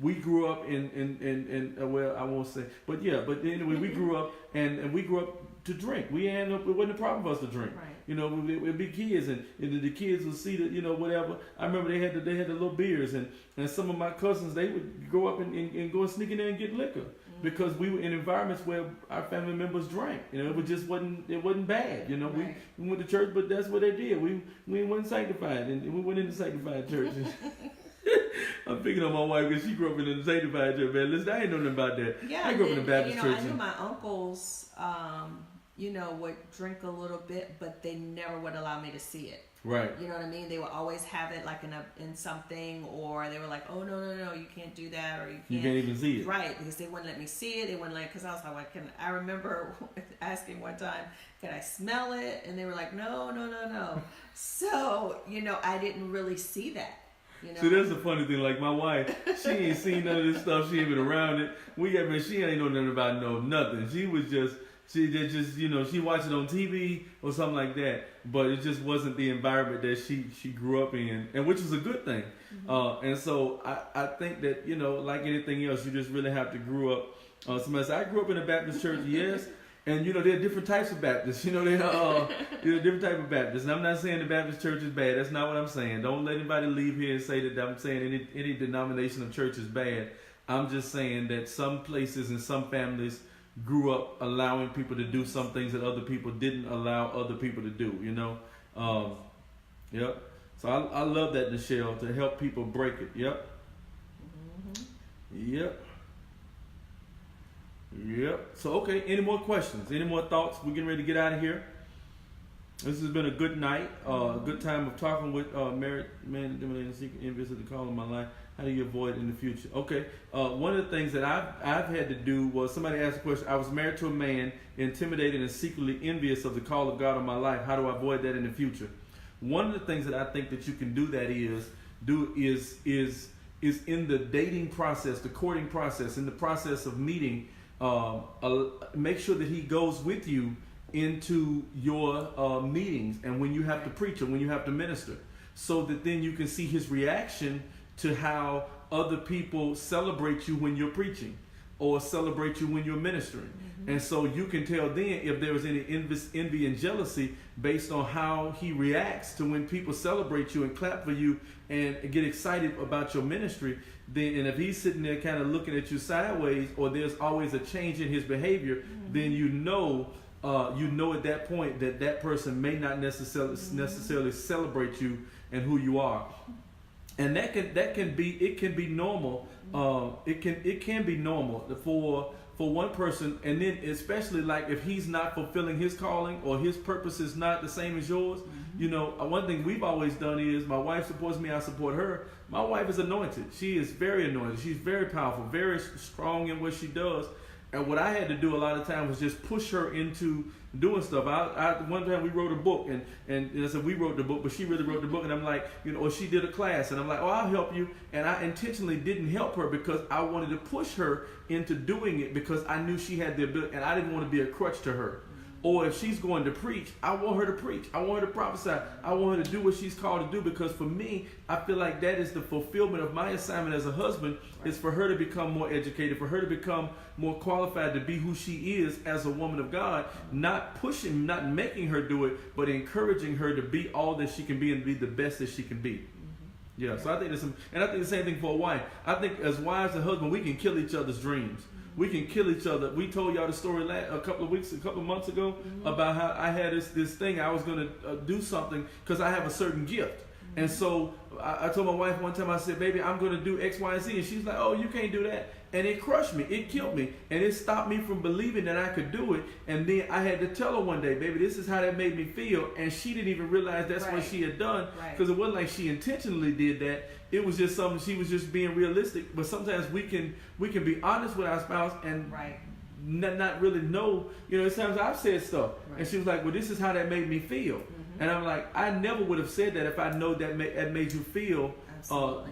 We grew up in well, I won't say, but anyway, we grew up and we grew up to drink. It wasn't a problem for us to drink. Right. We'd be kids and the kids would see that, whatever. I remember they had the little beers and some of my cousins, they would go up and go and sneak in there and get liquor. Because we were in environments where our family members drank, it wasn't bad, Right. We went to church, but that's what they did. We weren't sanctified, and we went into sanctified church. I'm picking on my wife because she grew up in a sanctified church, man. Listen, I ain't know nothing about that. Yeah, I grew up in a Baptist church. I knew my uncles, would drink a little bit, but they never would allow me to see it. Right. You know what I mean? They would always have it like in something, or they were like, "Oh no, you can't do that," or you can't even see it. Right, because they wouldn't let me see it. They wouldn't because I was like, I remember asking one time, "Can I smell it?" And they were like, "No." So I didn't really see that. See, that's the funny thing. Like my wife, she ain't seen none of this stuff. She ain't been around it. She ain't know nothing about nothing. She was just. She watched it on TV or something like that, but it just wasn't the environment that she grew up in, and which is a good thing. And so I think that, like anything else, you just really have to grow up. Somebody said, I grew up in a Baptist church, yes, and there are different types of Baptists. There are different type of Baptists, and I'm not saying the Baptist church is bad. That's not what I'm saying. Don't let anybody leave here and say that I'm saying any denomination of church is bad. I'm just saying that some places and some families grew up allowing people to do some things that other people didn't allow other people to do, Yep. So I love that, Nichelle, to help people break it. Yep. Yep. So, okay, any more questions? Any more thoughts? We're getting ready to get out of here. This has been a good night, a good time of talking with married man, and secret envious of the call of my life. How do you avoid it in the future? Okay, one of the things that I've had to do was, somebody asked a question. I was married to a man, intimidated and secretly envious of the call of God on my life. How do I avoid that in the future? One of the things that I think that you can do that is in the dating process, the courting process, in the process of meeting. Make sure that he goes with you into your meetings and when you have to preach or when you have to minister, so that then you can see his reaction to how other people celebrate you when you're preaching or celebrate you when you're ministering. And so you can tell then if there was any envy and jealousy based on how he reacts to when people celebrate you and clap for you and get excited about your ministry. Then, and if he's sitting there kind of looking at you sideways, or there's always a change in his behavior, then you know at that point that person may not necessarily celebrate you and who you are. And that can be normal. It can be normal for one person, and then especially like if he's not fulfilling his calling or his purpose is not the same as yours. You know, one thing we've always done is my wife supports me, I support her. My wife is anointed. She is very anointed. She's very powerful, very strong in what she does. And what I had to do a lot of times was just push her into doing stuff. One time we wrote a book, and I said we wrote the book, but she really wrote the book, and I'm like, you know, or she did a class, and I'm like, oh, I'll help you. And I intentionally didn't help her because I wanted to push her into doing it because I knew she had the ability, and I didn't want to be a crutch to her. Or if she's going to preach, I want her to preach. I want her to prophesy. I want her to do what she's called to do, because for me, I feel like that is the fulfillment of my assignment as a husband, is for her to become more educated, for her to become more qualified to be who she is as a woman of God, not pushing, not making her do it, but encouraging her to be all that she can be and be the best that she can be. Yeah, so I think and I think the same thing for a wife. I think as wives and husbands, we can kill each other's dreams. We can kill each other. We told y'all the story a couple of months ago about how I had this thing. I was going to do something because I have a certain gift. And so I told my wife one time, I said, baby, I'm going to do X, Y, and Z. And she's like, oh, you can't do that. And it crushed me. It killed me. And it stopped me from believing that I could do it. And then I had to tell her one day, baby, this is how that made me feel. And she didn't even realize that's what she had done. Because it wasn't like she intentionally did that. It was just something, she was just being realistic. But sometimes we can be honest with our spouse and not really know. You know, sometimes I've said stuff. And she was like, well, this is how that made me feel. And I'm like, I never would have said that if I know that made you feel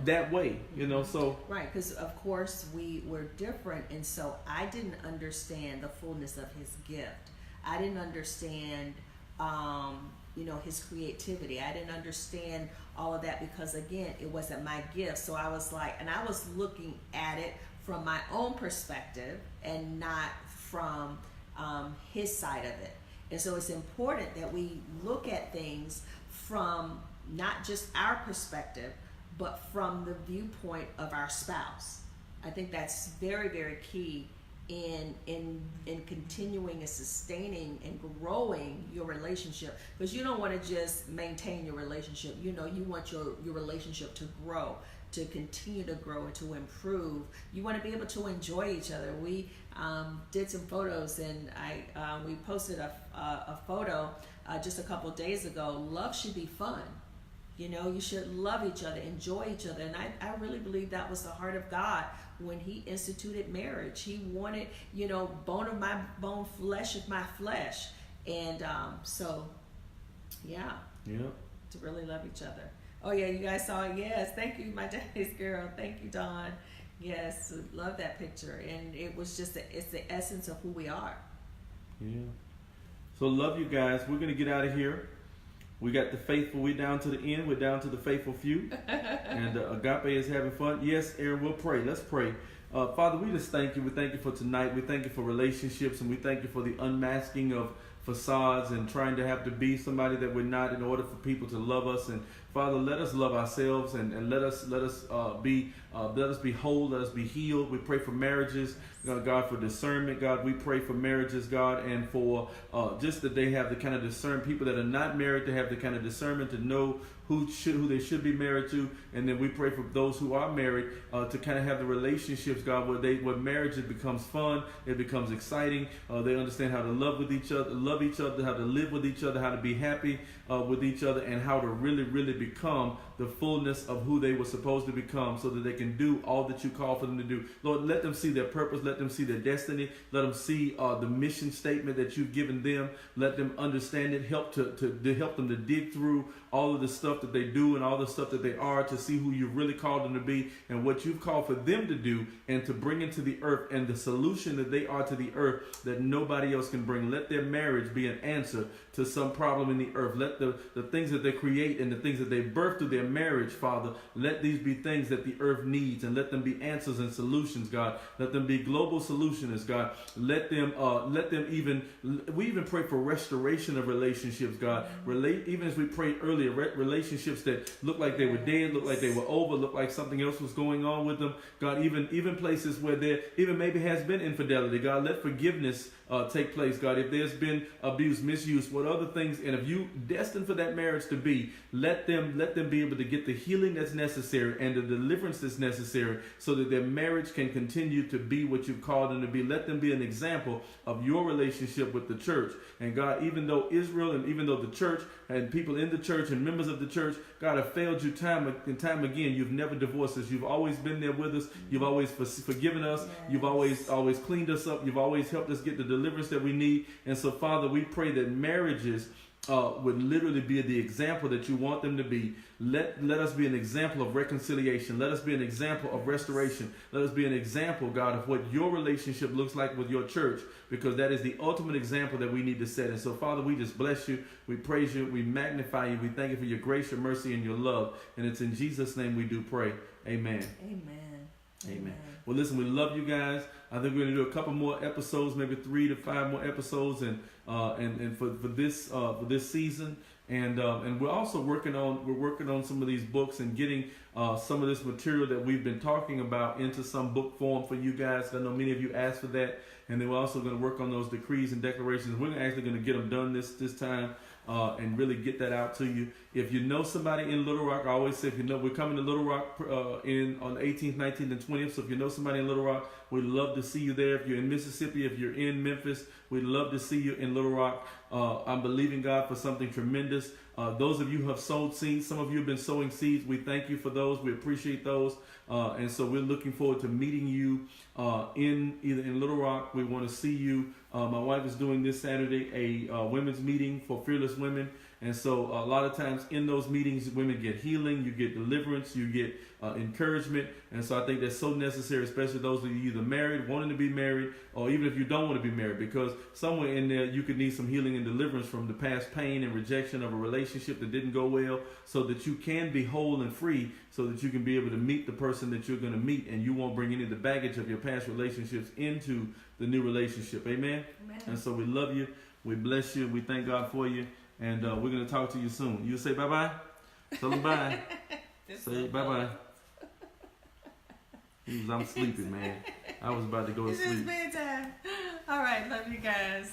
that way, you know. So because of course we're different, and so I didn't understand the fullness of his gift. I didn't understand his creativity. I didn't understand all of that because, again, it wasn't my gift. So I was like, and I was looking at it from my own perspective and not from his side of it. And so it's important that we look at things from not just our perspective, but from the viewpoint of our spouse. I think that's very, very key in continuing and sustaining and growing your relationship, because you don't want to just maintain your relationship. You know, you want your relationship to grow, to continue to grow and to improve. You want to be able to enjoy each other. We did some photos, and we posted a photo just a couple of days ago. Love should be fun. You know, you should love each other, enjoy each other. And I really believe that was the heart of God when he instituted marriage. He wanted, bone of my bone, flesh of my flesh. And to really love each other. Oh, yeah, you guys saw it. Yes, thank you, my daddy's girl. Thank you, Dawn. Yes, love that picture. And it was just, it's the essence of who we are. Yeah. So love you guys. We're going to get out of here. We got the faithful. We're down to the end. We're down to the faithful few. And Agape is having fun. Yes, Aaron, we'll pray. Let's pray. Father, we just thank you. We thank you for tonight. We thank you for relationships, and we thank you for the unmasking of facades and trying to have to be somebody that we're not in order for people to love us. And Father, let us love ourselves, and let us be whole. Let us be healed. We pray for marriages, God, for discernment. God, we pray for marriages, God, and for just that they have the kind of discernment. People that are not married to have the kind of discernment to know who they should be married to. And then we pray for those who are married to kind of have the relationships, God, where marriage becomes fun, it becomes exciting. They understand how to love each other, how to live with each other, how to be happy with each other, and how to really, really become the fullness of who they were supposed to become, so that they can do all that you call for them to do. Lord, let them see their purpose. Let them see their destiny. Let them see the mission statement that you've given them. Let them understand it. Help them to dig through all of the stuff that they do and all the stuff that they are, to see who you've really called them to be and what you've called for them to do, and to bring into the earth, and the solution that they are to the earth that nobody else can bring. Let their marriage be an answer to some problem in the earth. Let the things that they create and the things that they birth through their marriage, Father, let these be things that the earth needs, and let them be answers and solutions, God. Let them be global solutionists, God. Let them we even pray for restoration of relationships, God. Even as we prayed earlier, relationships that look like they were dead, look like they were over, look like something else was going on with them, God. Even places where there even maybe has been infidelity, God, let forgiveness take place, God. If there's been abuse, misuse, what other things, and if you destined for that marriage to be, let them be able to get the healing that's necessary and the deliverance that's necessary so that their marriage can continue to be what you've called them to be. Let them be an example of your relationship with the church. And God, even though Israel and even though the church and people in the church and members of the church, God, have failed you time and time again, you've never divorced us. You've always been there with us. You've always forgiven us. You've always cleaned us up. You've always helped us get the deliverance that we need. And so, Father, we pray that marriages would literally be the example that you want them to be. Let us be an example of reconciliation. Let us be an example of restoration. Let us be an example, God, of what your relationship looks like with your church, because that is the ultimate example that we need to set. And so, Father, we just bless you. We praise you. We magnify you. We thank you for your grace, your mercy, and your love. And it's in Jesus' name we do pray. Amen. Amen. Amen. Well, listen, we love you guys. I think we're going to do a couple more episodes, maybe 3 to 5 more episodes, and for this season. And we're also working on some of these books and getting some of this material that we've been talking about into some book form for you guys. I know many of you asked for that, and then we're also going to work on those decrees and declarations. We're actually going to get them done this time. And really get that out to you. If you know somebody in Little Rock, I always say, if you know, we're coming to Little Rock on the 18th, 19th, and 20th. So if you know somebody in Little Rock, we'd love to see you there. If you're in Mississippi, if you're in Memphis, we'd love to see you in Little Rock. I'm believing God for something tremendous. Those of you who have sowed seeds, some of you have been sowing seeds. We thank you for those. We appreciate those. And so we're looking forward to meeting you either in Little Rock. We want to see you. My wife is doing this Saturday a women's meeting for fearless women. And so a lot of times in those meetings, women get healing, you get deliverance, you get encouragement. And so I think that's so necessary, especially those of you either married, wanting to be married, or even if you don't want to be married, because somewhere in there you could need some healing and deliverance from the past pain and rejection of a relationship that didn't go well, so that you can be whole and free, so that you can be able to meet the person that you're going to meet, and you won't bring any of the baggage of your past relationships into the new relationship. Amen? Amen. And so we love you. We bless you. We thank God for you. And we're going to talk to you soon. You say bye-bye? Tell them bye. Say bye-bye. I'm sleeping, man. I was about to go to sleep. It's bedtime. All right. Love you guys.